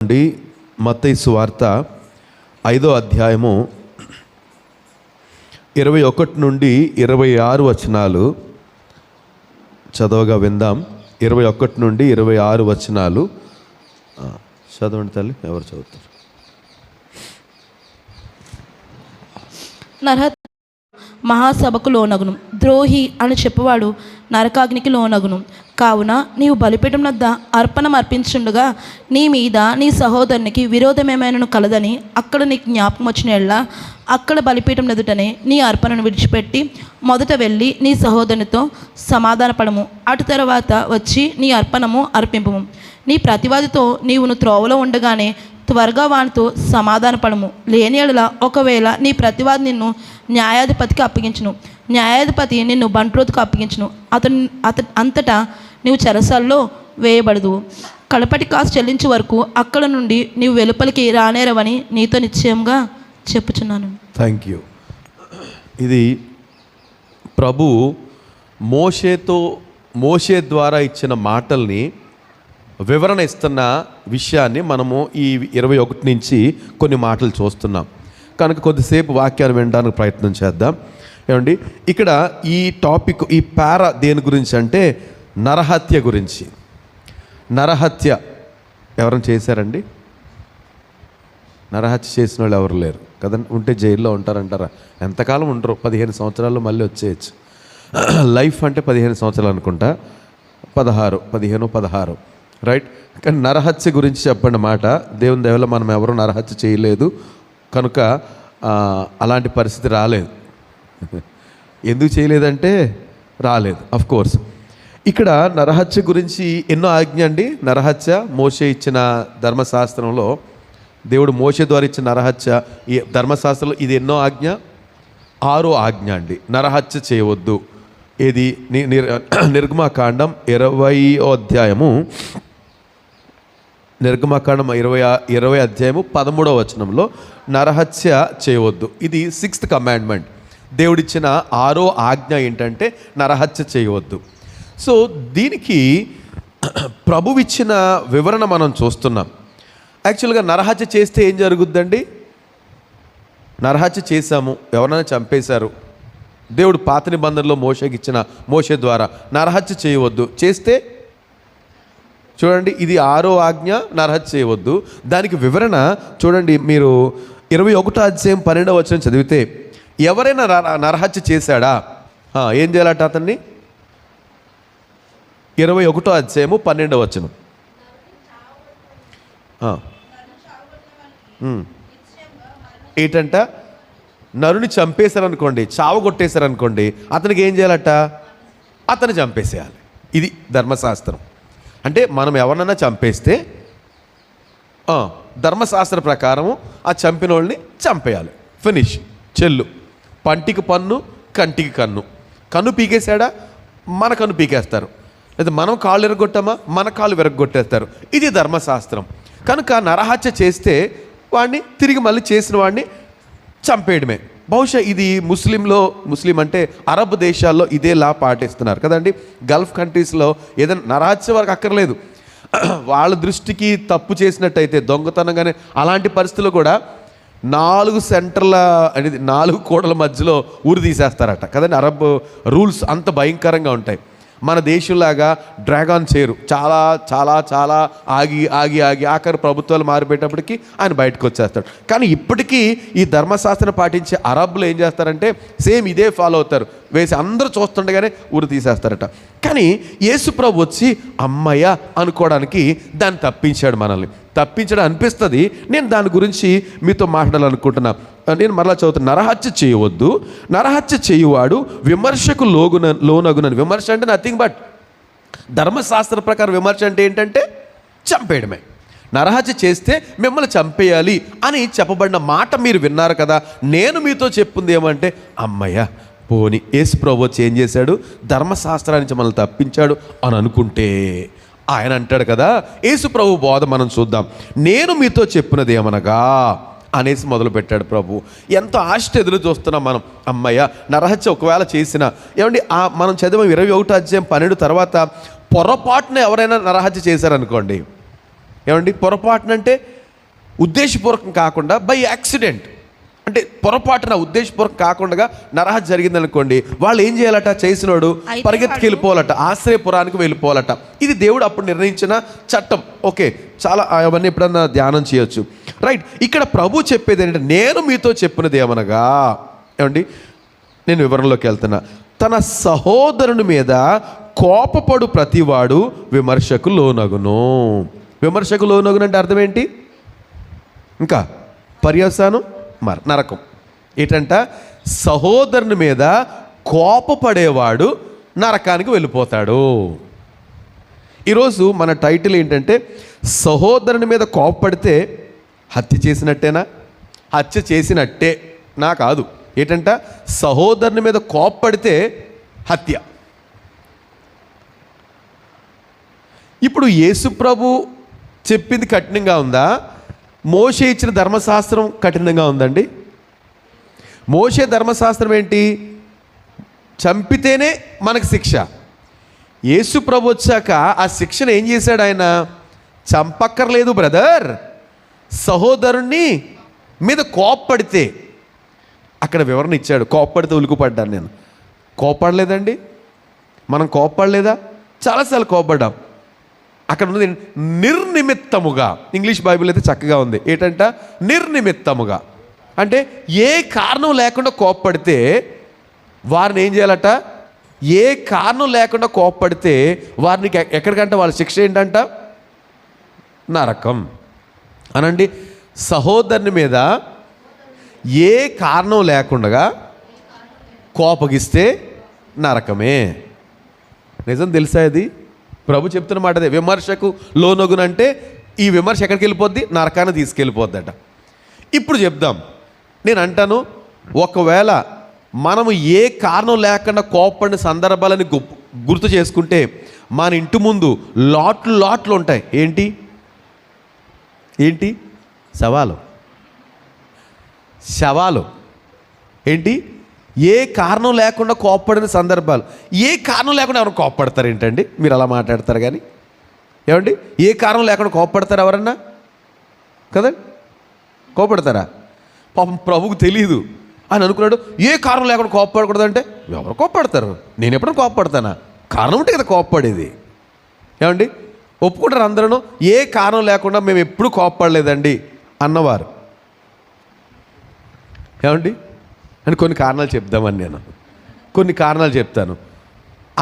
నుండి మత్తయి సువార్త 5వ అధ్యాయము 21 నుండి 26 వచనాలు చదవగా విందాం. 21 నుండి 26 వచనాలు చదవండి తల్లి. ఎవరు చదువుతారు? మహాసభకు లోనగును, ద్రోహి అని చెప్పువాడు నరకాగ్నికి లోనగును. కావున నీవు బలిపీఠం వద్ద అర్పణం అర్పించుండగా నీ మీద నీ సహోదరునికి విరోధమేమైనను కలదని అక్కడ నీకు జ్ఞాపకం వచ్చిన ఎడల అక్కడ బలిపీఠం ఎదుటనే నీ అర్పణను విడిచిపెట్టి మొదట వెళ్ళి నీ సహోదరునితో సమాధానపడము. అటు తర్వాత వచ్చి నీ అర్పణము అర్పింపము. నీ ప్రతివాదితో నీవును త్రోవలో ఉండగానే త్వరగా వానితో సమాధానపడము. లేని ఎడల ఒకవేళ నీ ప్రతివాది నిన్ను న్యాయాధిపతికి అప్పగించును, న్యాయాధిపతి నిన్ను బంట్రోతుకు అప్పగించును. అంతటా నీవు చెరసాల్లో వేయబడదు. కడపటి కాసు చెల్లించే వరకు అక్కడ నుండి నీవు వెలుపలికి రానేరవని నీతో నిశ్చయంగా చెప్పుచున్నాను. Thank you. ఇది ప్రభు మోషే ద్వారా ఇచ్చిన మాటల్ని వివరణ ఇస్తున్న విషయాన్ని మనము ఈ 21 నుంచి కొన్ని మాటలు చూస్తున్నాం కనుక కొద్దిసేపు వాక్యాన్ని వినడానికి ప్రయత్నం చేద్దాం. ఏమండి, ఇక్కడ ఈ టాపిక్, ఈ పారా దేని గురించి అంటే నరహత్య గురించి. నరహత్య ఎవరైనా చేశారండి? నరహత్య చేసిన వాళ్ళు ఎవరు లేరు కదండి. ఉంటే జైల్లో ఉంటారంటారా? ఎంతకాలం ఉండరు, 15 సంవత్సరాల్లో మళ్ళీ వచ్చేయచ్చు. లైఫ్ అంటే 15 సంవత్సరాలు అనుకుంటా, 15-16 రైట్. కానీ నరహత్య గురించి చెప్పండి మాట. దేవుని దయవల్ల మనం ఎవరు నరహత్య చేయలేదు కనుక అలాంటి పరిస్థితి రాలేదు. ఎందుకు చేయలేదంటే రాలేదు, అఫ్ కోర్స్. ఇక్కడ నరహత్య గురించి ఎన్నో ఆజ్ఞ అండి. నరహత్య మోషే ఇచ్చిన ధర్మశాస్త్రంలో, దేవుడు మోషే ద్వారా ఇచ్చిన నరహత్య ఈ ధర్మశాస్త్రంలో ఇది ఎన్నో ఆజ్ఞ? 6వ ఆజ్ఞ అండి. నరహత్య చేయవద్దు. ఇది నిర్గమకాండం 20వ అధ్యాయము, నిర్గమకాండం 20 అధ్యాయము 13వ వచనంలో నరహత్య చేయవద్దు. ఇది 6th కమాండ్మెంట్. దేవుడిచ్చిన 6వ ఆజ్ఞ ఏంటంటే నరహత్య చేయవద్దు. సో దీనికి ప్రభువిచ్చిన వివరణ మనం చూస్తున్నాం. యాక్చువల్గా నరహత్య చేస్తే ఏం జరుగుద్దండి? నరహత్య చేశాము, ఎవరైనా చంపేశారు. దేవుడు పాత నిబంధనలో మోషే ద్వారా నరహత్య చేయవద్దు. చేస్తే చూడండి, ఇది 6వ ఆజ్ఞ, నరహత్య చేయవద్దు. దానికి వివరణ చూడండి. మీరు 21వ అధ్యాయం 12వ వచనం చదివితే, ఎవరైనా నరహత్య చేశాడా ఏం చేయాలట అతన్ని? 21వ అధ్యాయము 12వ వచనం. ఏంటంట? నరుని చంపేశారనుకోండి, చావు కొట్టేశారనుకోండి, అతనికి ఏం చేయాలట? అతన్ని చంపేసేయాలి. ఇది ధర్మశాస్త్రం. అంటే మనం ఎవరినైనా చంపేస్తే ధర్మశాస్త్ర ప్రకారము ఆ చంపిన వాళ్ళని చంపేయాలి. ఫినిష్, చెల్లు. పంటికి పన్ను, కంటికి కన్ను. కన్ను పీకేశాడా, మన కన్ను పీకేస్తారు. లేదా మనం కాళ్ళు విరగొట్టామా, మన కాళ్ళు విరగొట్టేస్తారు. ఇది ధర్మశాస్త్రం. కనుక నరహత్య చేస్తే వాడిని తిరిగి మళ్ళీ చేసిన వాడిని చంపేయడమే. బహుశా ఇది ముస్లిం అంటే అరబ్ దేశాల్లో ఇదే లా పాటిస్తున్నారు కదండి. గల్ఫ్ కంట్రీస్లో ఏదైనా నరహత్య వరకు అక్కర్లేదు. వాళ్ళ దృష్టికి తప్పు చేసినట్టయితే, దొంగతనంగానే అలాంటి పరిస్థితుల్లో కూడా 4 సెంటర్ల అనేది 4 కోడల మధ్యలో ఊరు తీసేస్తారట కదండి. అరబ్ రూల్స్ అంత భయంకరంగా ఉంటాయి. మన దేశంలాగా డ్రాగన్ చేయరు. చాలా చాలా చాలా ఆగి ఆగి ఆగి ఆఖరి ప్రభుత్వాలు మారిపోయేటప్పటికి ఆయన బయటకు వచ్చేస్తాడు. కానీ ఇప్పటికీ ఈ ధర్మశాస్త్రం పాటించే అరబ్బులు ఏం చేస్తారంటే సేమ్ ఇదే ఫాలో అవుతారు. వేసి అందరూ చూస్తుండగానే ఊరు తీసేస్తారట. కానీ యేసు ప్రభు వచ్చి అమ్మయ్య అనుకోవడానికి దాన్ని తప్పించాడు. మనల్ని తప్పించడం అనిపిస్తుంది. నేను దాని గురించి మీతో మాట్లాడాలనుకుంటున్నా. నేను మరలా చదువుతాను. నరహత్య చేయవద్దు, నరహత్య చేయువాడు విమర్శకు లోనగునని. విమర్శ అంటే నథింగ్ బట్, ధర్మశాస్త్ర ప్రకారం విమర్శ అంటే ఏంటంటే చంపేయడమే. నరహత్య చేస్తే మిమ్మల్ని చంపేయాలి అని చెప్పబడిన మాట మీరు విన్నారు కదా. నేను మీతో చెప్పింది ఏమంటే అమ్మయ్య పోని యేసు ప్రభు వచ్చి ఏం చేశాడు? ధర్మశాస్త్రాన్ని నుంచి మనల్ని తప్పించాడు అని అనుకుంటే ఆయన అంటాడు కదా. యేసు ప్రభు బోధ మనం చూద్దాం. నేను మీతో చెప్పినది ఏమనగా అనేసి మొదలుపెట్టాడు ప్రభు. ఎంతో ఆశతో ఎదురు చూస్తున్నాం మనం. అమ్మయ్య నరహత్య ఒకవేళ చేసినా ఏమండి, మనం చదివాం 21వ అధ్యాయం 12 తర్వాత పొరపాటున ఎవరైనా నరహత్య చేశారనుకోండి, ఏమండి పొరపాటునంటే ఉద్దేశపూర్వకం కాకుండా బై యాక్సిడెంట్, అంటే పొరపాటున ఉద్దేశపూర్వకం కాకుండా నరహత్య జరిగిందనుకోండి, వాళ్ళు ఏం చేయాలట? చేసినోడు పరిగెత్తికి వెళ్ళిపోవాలట, ఆశ్రయపురానికి వెళ్ళిపోవాలట. ఇది దేవుడు అప్పుడు నిర్ణయించిన చట్టం. ఓకే, చాలా అవన్నీ ఎప్పుడన్నా ధ్యానం చేయొచ్చు, రైట్. ఇక్కడ ప్రభు చెప్పేది ఏంటంటే, నేను మీతో చెప్పినది ఏమనగా, ఏమండి, నేను వివరంలోకి వెళ్తున్నా. తన సహోదరుని మీద కోపపడు ప్రతివాడు విమర్శకు లోనగును. విమర్శకు లోనగును అంటే అర్థం ఏంటి? ఇంకా పర్యవసానం నరకం. ఏంటంట? సహోదరుని మీద కోపపడేవాడు నరకానికి వెళ్ళిపోతాడు. ఈరోజు మన టైటిల్ ఏంటంటే, సహోదరుని మీద కోపపడితే హత్య చేసినట్టేనా? హత్య చేసినట్టే నా కాదు. ఏంటంట? సహోదరుని మీద కోపపడితే హత్య. ఇప్పుడు యేసు ప్రభు చెప్పింది కఠినంగా ఉందా? మోషే ఇచ్చిన ధర్మశాస్త్రం కఠినంగా ఉందండి? మోషే ధర్మశాస్త్రం ఏంటి? చంపితేనే మనకు శిక్ష. యేసు ప్రభు వచ్చాక ఆ శిక్షను ఏం చేశాడు ఆయన? చంపక్కర్లేదు బ్రదర్, సహోదరుణ్ణి మీద కోప్పడితే, అక్కడ వివరణ ఇచ్చాడు. కోప్పడితే ఉలుకుపడ్డాను నేను. కోప్పడలేదండి, మనం కోప్పడలేదా? చాలాసార్లు కోప్పడ్డాం. అక్కడ ఉన్నది నిర్నిమిత్తముగా. ఇంగ్లీష్ బైబిల్ అయితే చక్కగా ఉంది. ఏంటంట? నిర్నిమిత్తముగా. అంటే ఏ కారణం లేకుండా కోప్పడితే వారిని ఏం చేయాలట? ఏ కారణం లేకుండా కోప్పడితే వారిని ఎక్కడికంటే వాళ్ళ శిక్ష ఏంటంట? నరకం. అనండి, సహోదరుని మీద ఏ కారణం లేకుండా కోపగిస్తే నరకమే. నిజం తెలుసా? ఇది ప్రభు చెప్తున్న మాట అదే. విమర్శకు లోనొగునంటే ఈ విమర్శ ఎక్కడికి వెళ్ళిపోద్ది? నరకాన్ని తీసుకెళ్ళిపోద్దట. ఇప్పుడు చెప్దాం. నేను అంటాను, ఒకవేళ మనము ఏ కారణం లేకుండా కోపడిన సందర్భాలని గుర్తు చేసుకుంటే మన ఇంటి ముందు లాట్లు ఉంటాయి. ఏంటి ఏంటి? శవాలు. ఏంటి? ఏ కారణం లేకుండా కోప్పడిన సందర్భాలు. ఏ కారణం లేకుండా ఎవరైనా కోప్పడతారు ఏంటండి? మీరు అలా మాట్లాడతారు కానీ, ఏమండి, ఏ కారణం లేకుండా కోప్పడతారు ఎవరన్నా? కదండి, కోప్పడతారా? పాపం ప్రభువుకు తెలియదు అని అనుకున్నాడు. ఏ కారణం లేకుండా కోప్పడకూడదంటే ఎవరు కోప్పడతారు? నేను ఎప్పుడైనా కోప్పడతానా? కారణం ఉంటే కదా కోప్పడేది. ఏమండి, ఒప్పుకుంటారు అందరూ? ఏ కారణం లేకుండా మేము ఎప్పుడు కోప్పడలేదండి అన్నవారు. ఏమండి, అని కొన్ని కారణాలు చెప్దామని నేను కొన్ని కారణాలు చెప్తాను.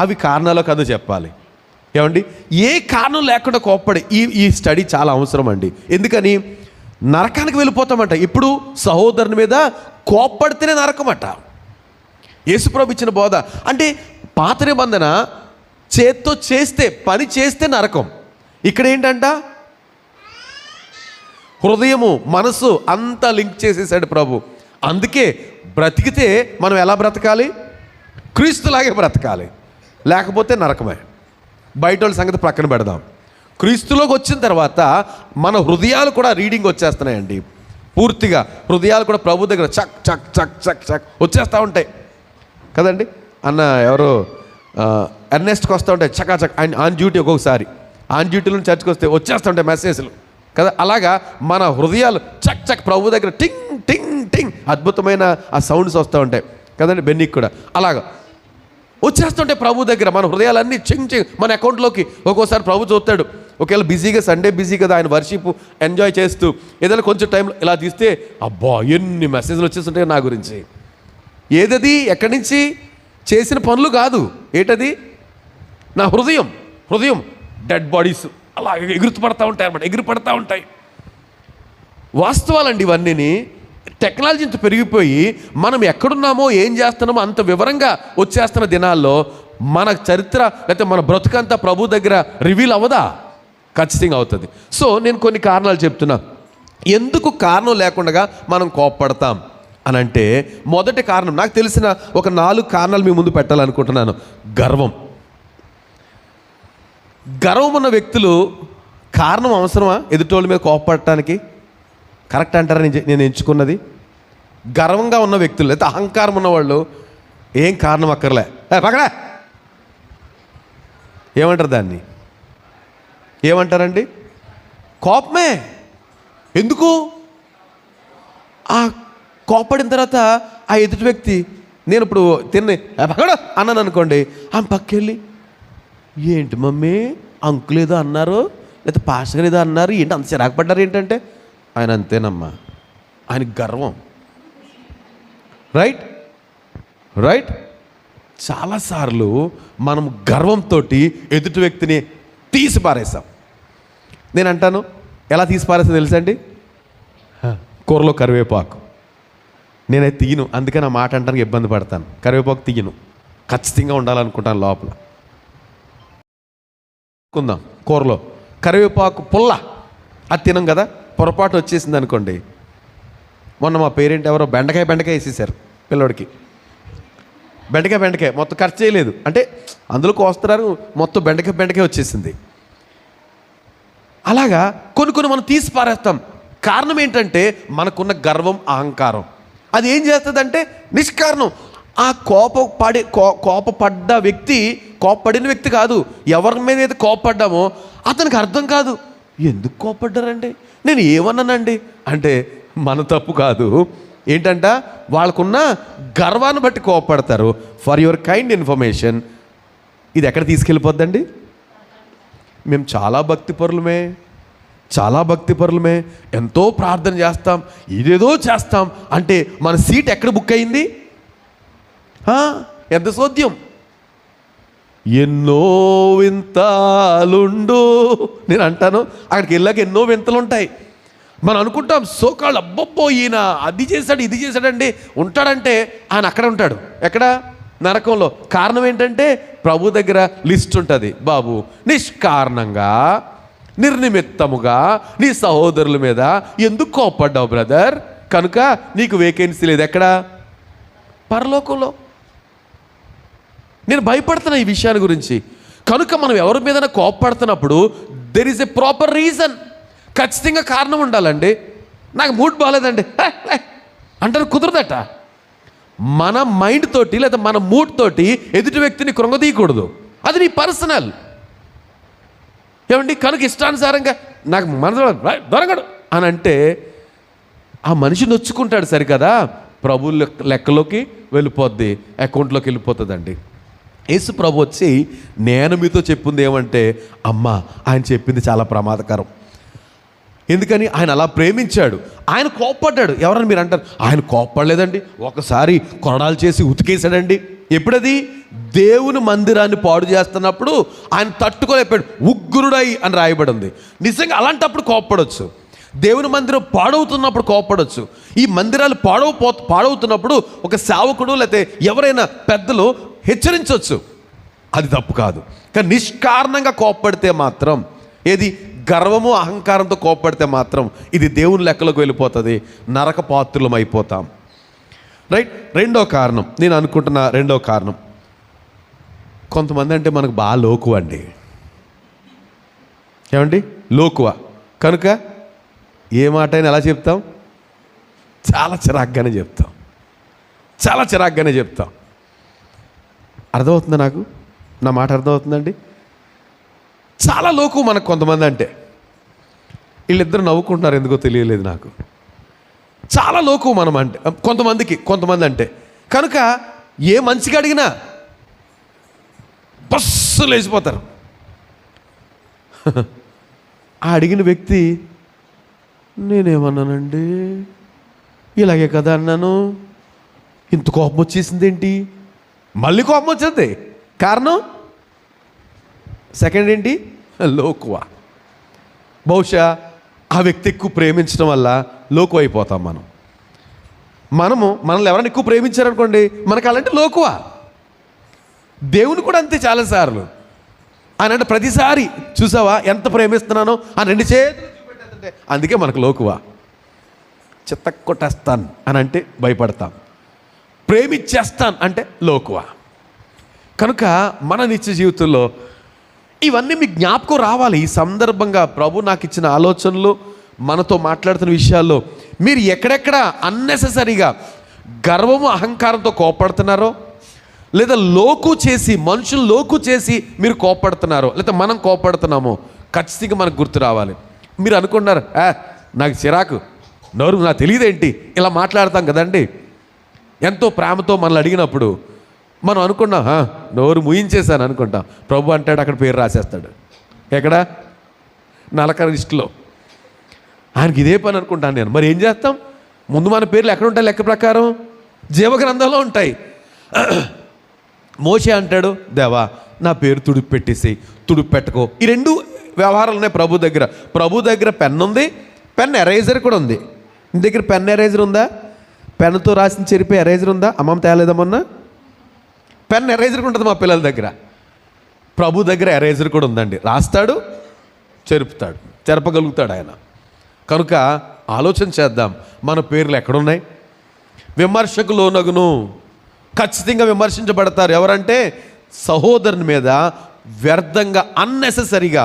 అవి కారణాలు కాదు చెప్పాలి. ఏమండి, ఏ కారణం లేకుండా కోప్పడి ఈ స్టడీ చాలా అవసరం అండి. ఎందుకని? నరకానికి వెళ్ళిపోతామంట. ఇప్పుడు సహోదరుని మీద కోప్పడితేనే నరకమట. యేసుప్రభు ఇచ్చిన బోధ అంటే పాత నిబంధన చేత్తో చేస్తే, పని చేస్తే నరకం. ఇక్కడ ఏంటంట? హృదయము, మనసు అంతా లింక్ చేసేసాడు ప్రభు. అందుకే బ్రతికితే మనం ఎలా బ్రతకాలి? క్రీస్తులాగే బ్రతకాలి, లేకపోతే నరకమే. బయట వాళ్ళ సంగతి ప్రక్కన పెడదాం. క్రీస్తులోకి వచ్చిన తర్వాత మన హృదయాలు కూడా రీడింగ్ వచ్చేస్తున్నాయండి. పూర్తిగా హృదయాలు కూడా ప్రభు దగ్గర చక్ చక్ చక్ చక్ చక్ వచ్చేస్తూ ఉంటాయి కదండి. అన్న ఎవరో ఎర్నెస్ట్కి వస్తూ ఉంటాయి చకా చక్. ఆన్ డ్యూటీ ఒక్కొక్కసారి ఆన్ డ్యూటీలో చర్చ్కి వస్తే వచ్చేస్తూ ఉంటాయి మెసేజ్లు కదా. అలాగా మన హృదయాలు చక్ చక్ ప్రభు దగ్గర టింగ్ టింగ్ టింగ్ అద్భుతమైన ఆ సౌండ్స్ వస్తూ ఉంటాయి కదండి. బెన్నీకి కూడా అలాగా వచ్చేస్తుంటే ప్రభు దగ్గర మన హృదయాలన్నీ చింగ్ చింగ్ మన అకౌంట్లోకి ఒక్కోసారి ప్రభు చూస్తాడు. ఒకవేళ బిజీగా సండే బిజీ కదా, ఆయన వర్షిప్ ఎంజాయ్ చేస్తూ ఏదైనా కొంచెం టైంలో ఇలా తీస్తే అబ్బా ఎన్ని మెసేజ్లు వచ్చేస్తుంటాయి నా గురించి. ఏదది? ఎక్కడి నుంచి? చేసిన పనులు కాదు. ఏంటది? నా హృదయం. డెడ్ బాడీస్ అలా ఎగురుపడతా ఉంటాయి అన్నమాట, ఎగిరిపడతా ఉంటాయి. వాస్తవాలండి ఇవన్నీని. టెక్నాలజీ ఇంత పెరిగిపోయి మనం ఎక్కడున్నామో ఏం చేస్తున్నామో అంత వివరంగా వచ్చేస్తున్న దినాల్లో మన చరిత్ర లేకపోతే మన బ్రతుకంతా ప్రభు దగ్గర రివీల్ అవ్వదా? ఖచ్చితంగా అవుతుంది. సో నేను కొన్ని కారణాలు చెప్తున్నా. ఎందుకు కారణం లేకుండా మనం కోప్పడతాం అని అంటే, మొదటి కారణం నాకు తెలిసిన ఒక 4 కారణాలు మీ ముందు పెట్టాలనుకుంటున్నాను. గర్వం ఉన్న వ్యక్తులు కారణం అవసరమా ఎదుటోళ్ళ మీద కోప్పడటానికి? కరెక్ట్ అంటారా నేను ఎంచుకున్నది? గర్వంగా ఉన్న వ్యక్తులు లేకపోతే అహంకారం ఉన్నవాళ్ళు ఏం కారణం అక్కర్లే, పక్కనే ఏమంటారు? దాన్ని ఏమంటారండి? కోపమే. ఎందుకు? ఆ కోపడిన తర్వాత ఆ ఎదుటి వ్యక్తి, నేను ఇప్పుడు అన్నాను అనుకోండి, ఆమె పక్కెళ్ళి, ఏంటి మమ్మీ అంకుల్ ఏదో అన్నారు, లేదా పాస్టర్ గారు ఏదో అన్నారు, ఏంటి అంత చిరాకు పడ్డారు ఏంటంటే, ఆయన అంతేనమ్మా, ఆయన గర్వం. Right right. చాలాసార్లు మనం గర్వంతో ఎదుటి వ్యక్తిని తీసి పారేస్తాం. నేను అంటాను, ఎలా తీసి పారేస్తాను తెలుసా అండి? కూరలో కరివేపాకు నేనైతే తీయను, అందుకని ఆ మాట అంటానికి ఇబ్బంది పడతాను. కరివేపాకు తీయను, ఖచ్చితంగా ఉండాలనుకుంటాను లోపల. కుందాం, కూరలో కరివేపాకు పుల్ల అది తినం కదా, పొరపాటు వచ్చేసింది అనుకోండి. మొన్న మా పేరెంట్ ఎవరో బెండకాయ వేసేసారు పిల్లోడికి. బెండకాయ మొత్తం ఖర్చు చేయలేదు, అంటే అందులో కోస్తున్నారు, మొత్తం బెండకాయ వచ్చేసింది. అలాగా కొన్ని మనం తీసి పారేస్తాం. కారణం ఏంటంటే మనకున్న గర్వం, అహంకారం. అది ఏం చేస్తుందంటే నిష్కారణం. ఆ కోపపడ్డ వ్యక్తి, కోపపడిన వ్యక్తి కాదు, ఎవరి మీద అయితే కోపపడ్డామో అతనికి అర్థం కాదు, ఎందుకు కోపడ్డారండి, నేను ఏమన్నానండి అంటే మన తప్పు కాదు. ఏంటంట, వాళ్ళకున్న గర్వాన్ని బట్టి కోపపడతారు. ఫర్ యువర్ కైండ్ ఇన్ఫర్మేషన్, ఇది ఎక్కడ తీసుకెళ్ళిపోద్దండి? మేము చాలా భక్తిపరులమే, ఎంతో ప్రార్థన చేస్తాం, ఇదేదో చేస్తాం అంటే మన సీట్ ఎక్కడ బుక్ అయింది? ఎంత సోద్యం. ఎన్నో వింతాలుండు, నేను అంటాను, అక్కడికి వెళ్ళాక ఎన్నో వింతలు ఉంటాయి. మనం అనుకుంటాం సోకాళ్ళు, అబ్బబ్బో ఈయన అది చేశాడు ఇది చేశాడండి, ఉంటాడంటే ఆయన అక్కడ ఉంటాడు. ఎక్కడ? నరకంలో. కారణం ఏంటంటే ప్రభు దగ్గర లిస్ట్ ఉంటుంది, బాబు నిష్కారణంగా నిర్నిమిత్తముగా నీ సహోదరుల మీద ఎందుకు కోపడ్డావు బ్రదర్, కనుక నీకు వేకెన్సీ లేదు. ఎక్కడ? పరలోకంలో. నేను భయపడుతున్నా ఈ విషయాన్ని గురించి. కనుక మనం ఎవరి మీదైనా కోపడుతున్నప్పుడు there is a proper reason, ఖచ్చితంగా కారణం ఉండాలండి. నాకు మూడ్ బాగాలేదండి అంటారు, కుదరదట. మన మైండ్ తోటి లేదా మన మూడ్ తోటి ఎదుటి వ్యక్తిని కృంగదీయకూడదు, అది నీ పర్సనల్. ఏమండి, కనుక ఇష్టానుసారంగా నాకు మనసులో దొరకడు అని అంటే ఆ మనిషి నొచ్చుకుంటాడు, సరికదా, ప్రభు లెక్కలోకి వెళ్ళిపోద్ది, అకౌంట్లోకి వెళ్ళిపోతుందండి. యేసు ప్రభు వచ్చి నేను మీతో చెప్పింది ఏమంటే, అమ్మ ఆయన చెప్పింది చాలా ప్రమాదకరం. ఎందుకని? ఆయన అలా ప్రేమించాడు, ఆయన కోప్పడ్డాడు. ఎవరని మీరు అంటారు, ఆయన కోప్పడలేదండి, ఒకసారి కొరడాలు చేసి ఉతికేశాడండి. ఎప్పుడది? దేవుని మందిరాన్ని పాడు చేస్తున్నప్పుడు ఆయన తట్టుకోలేపాడు, ఉగ్రుడై అని రాయబడి ఉంది. నిజంగా అలాంటప్పుడు కోప్పడవచ్చు. దేవుని మందిరం పాడవుతున్నప్పుడు కోప్పడవచ్చు. ఈ మందిరాలు పాడవుతున్నప్పుడు ఒక సేవకుడు లేకపోతే ఎవరైనా పెద్దలు హెచ్చరించవచ్చు, అది తప్పు కాదు. కానీ నిష్కారణంగా కోప్పడితే మాత్రం, ఏది గర్వము అహంకారంతో కోప్పడితే మాత్రం ఇది దేవుని లెక్కలోకి వెళ్ళిపోతుంది, నరక పాత్రులం అయిపోతాం. రైట్. రెండో కారణం, నేను అనుకుంటున్న రెండో కారణం, కొంతమంది అంటే మనకు బాగా లోకువ అండి. ఏమండి? లోకువ. కనుక ఏ మాట అయినా ఎలా చెప్తాం? చాలా చిరాగ్గానే చెప్తాం. అర్థమవుతుందా? నాకు నా మాట అర్థమవుతుందండి? చాలా లోకు మనకు కొంతమంది అంటే. వీళ్ళిద్దరు నవ్వుకుంటున్నారు, ఎందుకో తెలియలేదు నాకు. చాలా లోకు మనం అంటే కొంతమంది అంటే. కనుక ఏ మంచిగా అడిగినా బస్సు లేచిపోతారు. ఆ అడిగిన వ్యక్తి, నేనేమన్నానండి, ఇలాగే కదా అన్నాను, ఇంత కోపం వచ్చేసింది ఏంటి, మళ్ళీ కోపం వచ్చింది. కారణం సెకండ్ ఏంటి? లోకువ. బహుశా ఆ వ్యక్తి ఎక్కువ ప్రేమించడం వల్ల లోకువ అయిపోతాం మనల్ని ఎవరైనా ఎక్కువ ప్రేమించారనుకోండి, మనకు అలాంటి లోకువ. దేవుని కూడా అంతే. చాలాసార్లు ఆయన అంటే ప్రతిసారి చూసావా ఎంత ప్రేమిస్తున్నానో ఆ రెండు చేతులు చూపెట్టేస్తుంటే, అందుకే మనకు లోకువ. చిత్త కొట్టేస్తాను అని అంటే భయపడతాం, ప్రేమించేస్తాను అంటే లోకువ. కనుక మన నిత్య జీవితంలో ఇవన్నీ మీకు జ్ఞాపకం రావాలి. ఈ సందర్భంగా ప్రభు నాకు ఇచ్చిన ఆలోచనలు, మనతో మాట్లాడుతున్న విషయాల్లో మీరు ఎక్కడెక్కడ అన్నెసెసరీగా గర్వము అహంకారంతో కోపడుతున్నారో, లేదా మనుషులు లోకు చేసి మీరు కోపడుతున్నారో, లేదా మనం కోపడుతున్నామో, ఖచ్చితంగా మనకు గుర్తు రావాలి. మీరు అనుకున్నారు, నాకు చిరాకు, నోరు నాకు తెలియదేంటి ఇలా మాట్లాడతాం కదండి. ఎంతో ప్రేమతో మనల్ని అడిగినప్పుడు మనం అనుకున్నాం నోరు ముయించేశాను అనుకుంటాం. ప్రభు అంటాడు అక్కడ పేరు రాసేస్తాడు. ఎక్కడ? నలక లిస్టులో. ఆయనకి ఇదే పని అనుకుంటాను నేను. మరి ఏం చేస్తాం? ముందు మన పేర్లు ఎక్కడ ఉంటాయి? లెక్క ప్రకారం జీవగ్రంథంలో ఉంటాయి. మోషే అంటాడు, దేవా నా పేరు తుడుపు పెట్టేసి, తుడుపు పెట్టుకో. ఈ రెండు వ్యవహారాలు ఉన్నాయి ప్రభు దగ్గర. ప్రభు దగ్గర పెన్ ఉంది, పెన్ ఎరేజర్ కూడా ఉంది. నీ దగ్గర పెన్ ఎరేజర్ ఉందా? పెన్నుతో రాసిన చెరిపే ఎరేజర్ ఉందా? అమ్మమ్మ తేలేదమ్మన్నా. పెన్ ఎరేజర్ ఉంటుంది మా పిల్లల దగ్గర. ప్రభు దగ్గర ఎరేజర్ కూడా ఉందండి. రాస్తాడు, చెరుపుతాడు, చెరపగలుగుతాడు ఆయన. కనుక ఆలోచన చేద్దాం, మన పేర్లు ఎక్కడున్నాయి? విమర్శకు లోనగును. ఖచ్చితంగా విమర్శించబడతారు. ఎవరంటే సహోదరుని మీద వ్యర్థంగా అన్నెసెసరీగా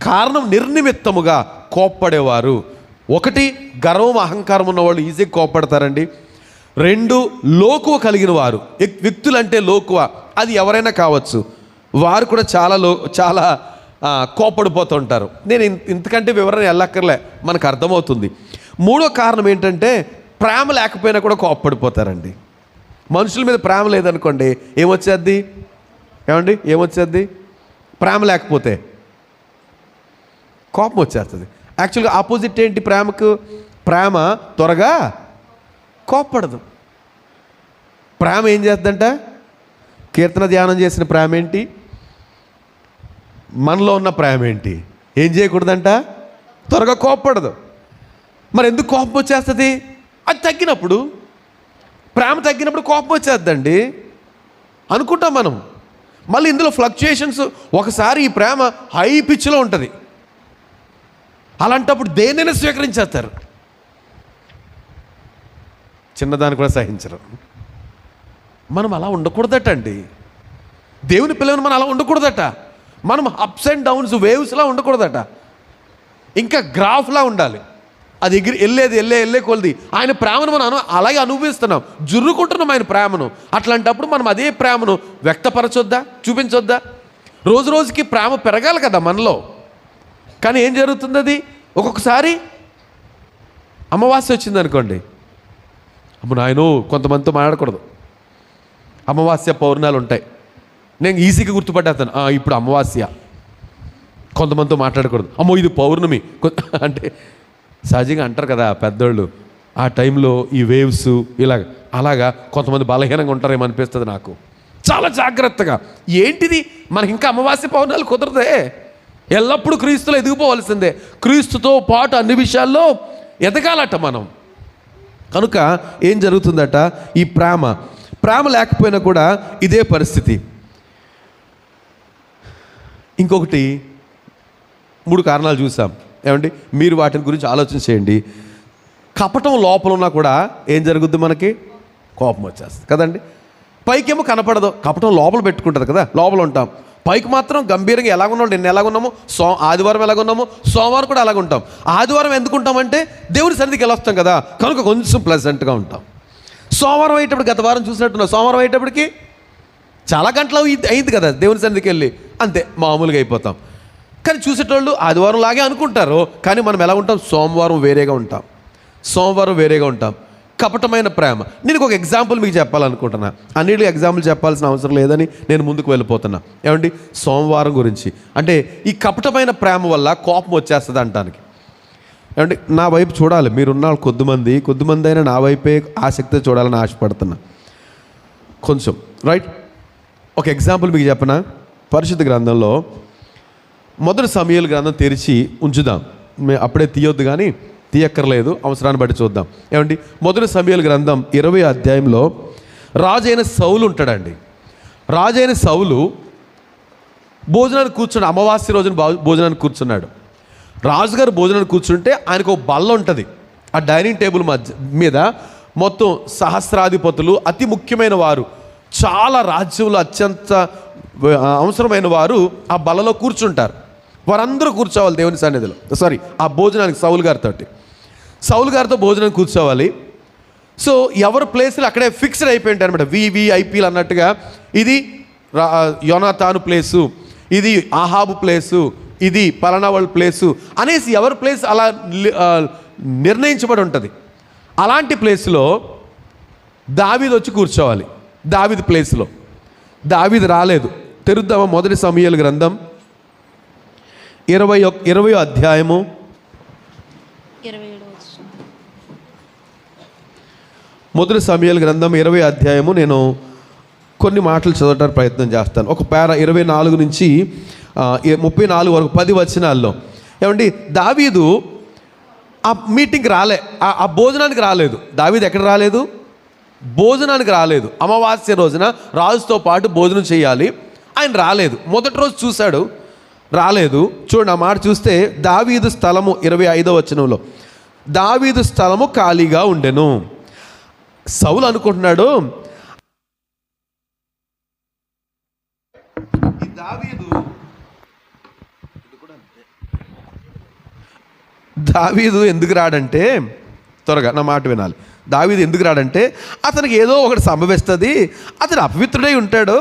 కారణం నిర్నిమిత్తముగా కోప్పడేవారు. ఒకటి, గర్వం అహంకారం ఉన్నవాళ్ళు ఈజీగా కోప్పడతారండి. రెండు, లోకువ కలిగిన వారు. వ్యక్తులంటే లోకువ, అది ఎవరైనా కావచ్చు. వారు కూడా చాలా కోప్పడిపోతుంటారు. నేను ఇంతకంటే వివరణ వెళ్ళక్కర్లే, మనకు అర్థమవుతుంది. మూడో కారణం ఏంటంటే ప్రేమ లేకపోయినా కూడా కోప్పడిపోతారండి. మనుషుల మీద ప్రేమ లేదనుకోండి, ఏమొచ్చేద్ది? ఏమండి ఏమొచ్చేద్ది? ప్రేమ లేకపోతే కోపం వచ్చేస్తుంది. యాక్చువల్గా ఆపోజిట్ ఏంటి ప్రేమకు? ప్రేమ త్వరగా కోప్పడదు. ప్రేమ ఏం చేద్దంట? కీర్తన ధ్యానం చేసిన ప్రేమ ఏంటి? మనలో ఉన్న ప్రేమ ఏంటి? ఏం చేయకూడదంట? త్వరగా కోప్పడదు. మరి ఎందుకు కోపం వచ్చేస్తుంది? అది తగ్గినప్పుడు, ప్రేమ తగ్గినప్పుడు కోపం వచ్చేద్దండి అనుకుంటాం మనం. మళ్ళీ ఇందులో ఫ్లక్చుయేషన్స్. ఒకసారి ఈ ప్రేమ హై పిచ్లో ఉంటుంది, అలాంటప్పుడు దేన్నైనా స్వీకరించేస్తారు. చిన్నదాన్ని కూడా సహించరు. మనం అలా ఉండకూడదట అండి. దేవుని పిల్లలను మనం అలా ఉండకూడదట. మనం అప్స్ అండ్ డౌన్స్, వేవ్స్లా ఉండకూడదట. ఇంకా గ్రాఫ్లా ఉండాలి. అది వెళ్ళే కొలది ఆయన ప్రేమను మనం అలాగే అనుభవిస్తున్నాం, జుర్రుకుంటున్నాం ఆయన ప్రేమను. అట్లాంటప్పుడు మనం అదే ప్రేమను వ్యక్తపరచొద్దా, చూపించొద్దా? రోజు రోజుకి ప్రేమ పెరగాలి కదా మనలో. కానీ ఏం జరుగుతుంది? అది ఒక్కొక్కసారి అమావాస్య వచ్చింది అనుకోండి, అమ్మ నాయనో కొంతమందితో మాట్లాడకూడదు. అమావాస్య పౌర్ణాలు ఉంటాయి, నేను ఈజీగా గుర్తుపట్టేస్తాను. ఇప్పుడు అమావాస్య, కొంతమందితో మాట్లాడకూడదు. అమ్మో ఇది పౌర్ణమి అంటే సహజంగా అంటారు కదా పెద్దోళ్ళు. ఆ టైంలో ఈ వేవ్స్ అలాగా కొంతమంది బలహీనంగా ఉంటారేమో అనిపిస్తుంది నాకు. చాలా జాగ్రత్తగా. ఏంటిది? మనకి ఇంకా అమావాస్య పౌర్ణాలు కుదరదే. ఎల్లప్పుడూ క్రీస్తులో ఎదిగిపోవాల్సిందే. క్రీస్తుతో పాటు అన్ని విషయాల్లో ఎదగాలట మనం. కనుక ఏం జరుగుతుందట? ఈ ప్రేమ లేకపోయినా కూడా ఇదే పరిస్థితి. ఇంకొకటి, 3 కారణాలు చూసాం. ఏమండి, మీరు వాటి గురించి ఆలోచన చేయండి. కపటం లోపల ఉన్నా కూడా ఏం జరుగుద్ది? మనకి కోపం వచ్చేస్తుంది కదండి. పైకేమో కనపడదు, కపటం లోపల పెట్టుకుంటుంది కదా, లోపల ఉంటాం. పైకి మాత్రం గంభీరంగా ఎలాగున్నాం, నిన్న ఎలాగున్నాము, ఆదివారం ఎలాగున్నాము, సోమవారం కూడా అలాగ ఉంటాం. ఆదివారం ఎందుకుంటామంటే దేవుడి సన్నిధికి వెళ్ళొస్తాం కదా, కనుక కొంచెం ప్లెజెంట్గా ఉంటాం. సోమవారం అయ్యేటప్పుడు, గత వారం చూసినట్టున్నాం, సోమవారం అయ్యేటప్పటికి చాలా గంటలు అయింది కదా దేవుని సన్నిధికి వెళ్ళి, అంతే మామూలుగా అయిపోతాం. కానీ చూసేటోళ్ళు ఆదివారం లాగే అనుకుంటారు, కానీ మనం ఎలా ఉంటాం? సోమవారం వేరేగా ఉంటాం. కపటమైన ప్రేమ. నేను ఒక ఎగ్జాంపుల్ మీకు చెప్పాలనుకుంటున్నా. అన్నిటి ఎగ్జాంపుల్ చెప్పాల్సిన అవసరం లేదని నేను ముందుకు వెళ్ళిపోతున్నా. ఏమండి, సోమవారం గురించి అంటే ఈ కపటమైన ప్రేమ వల్ల కోపం వచ్చేస్తుంది అంటానికి. ఏమండి, నా వైపు చూడాలి మీరున్న కొద్దిమంది అయినా నా వైపే ఆసక్తితో చూడాలని ఆశపడుతున్నా కొంచెం. రైట్, ఒక ఎగ్జాంపుల్ మీకు చెప్పనా? పరిశుద్ధ గ్రంథంలో మొదటి సమూయేలు గ్రంథం తెరిచి ఉంచుదాం. అప్పుడే తీయొద్దు, కానీ తీయక్కర్లేదు, అవసరాన్ని బట్టి చూద్దాం. ఏమండి, మొదటి సమూయేలు గ్రంథం 20వ అధ్యాయంలో రాజైన సౌలు ఉంటాడండి. రాజైన సౌలు భోజనానికి కూర్చున్నాడు. అమావాస్య రోజున భోజనానికి కూర్చున్నాడు. రాజుగారు భోజనానికి కూర్చుంటే ఆయనకు ఒక బల్ల ఉంటుంది. ఆ డైనింగ్ టేబుల్ మీద మొత్తం సహస్రాధిపతులు, అతి ముఖ్యమైన వారు, చాలా రాజ్యంలో అత్యంత అవసరమైన వారు ఆ బల్లలో కూర్చుంటారు. వారందరూ కూర్చోవాలి దేవుని సన్నిధిలో. ఆ భోజనానికి సౌలు గారితో భోజనానికి కూర్చోవాలి. సో ఎవరి ప్లేస్లు అక్కడే ఫిక్స్డ్ అయిపోయి ఉంటాయి అనమాట. VVIPలు అన్నట్టుగా ఇది యోనాతాను ప్లేసు, ఇది ఆహాబు ప్లేసు, ఇది పలానా వాళ్ళ ప్లేసు అనేసి ఎవరి ప్లేస్ అలా నిర్ణయించబడి ఉంటుంది. అలాంటి ప్లేస్లో దావీదు వచ్చి కూర్చోవాలి. దావీదు ప్లేస్లో దావీదు రాలేదు. తెరుద్దామా మొదటి సమూయేలు గ్రంథం 20వ అధ్యాయము 27 మొదటి సమూయేలు గ్రంథం 20వ అధ్యాయము. నేను కొన్ని మాటలు చదవడానికి ప్రయత్నం చేస్తాను. ఒక 24 నుంచి 34 వరకు 10 వచనాల్లో. ఏమండి, దావీదు ఆ మీటింగ్కి రాలే, ఆ భోజనానికి రాలేదు. దావీదు ఎక్కడ రాలేదు? భోజనానికి రాలేదు. అమావాస్య రోజున రాజుతో పాటు భోజనం చేయాలి, ఆయన రాలేదు. మొదటి రోజు చూశాడు, రాలేదు. చూడండి ఆ మాట చూస్తే, దావీదు స్థలము 25వ వచనంలో, దావీదు స్థలము ఖాళీగా ఉండెను. సౌలు అనుకుంటున్నాడు, దావీదు ఎందుకు రాడంటే, త్వరగా నా మాట వినాలి. దావీదు ఎందుకు రాడంటే, అతనికి ఏదో ఒకటి సంభవిస్తుంది, అతను అపవిత్రుడై ఉంటాడు.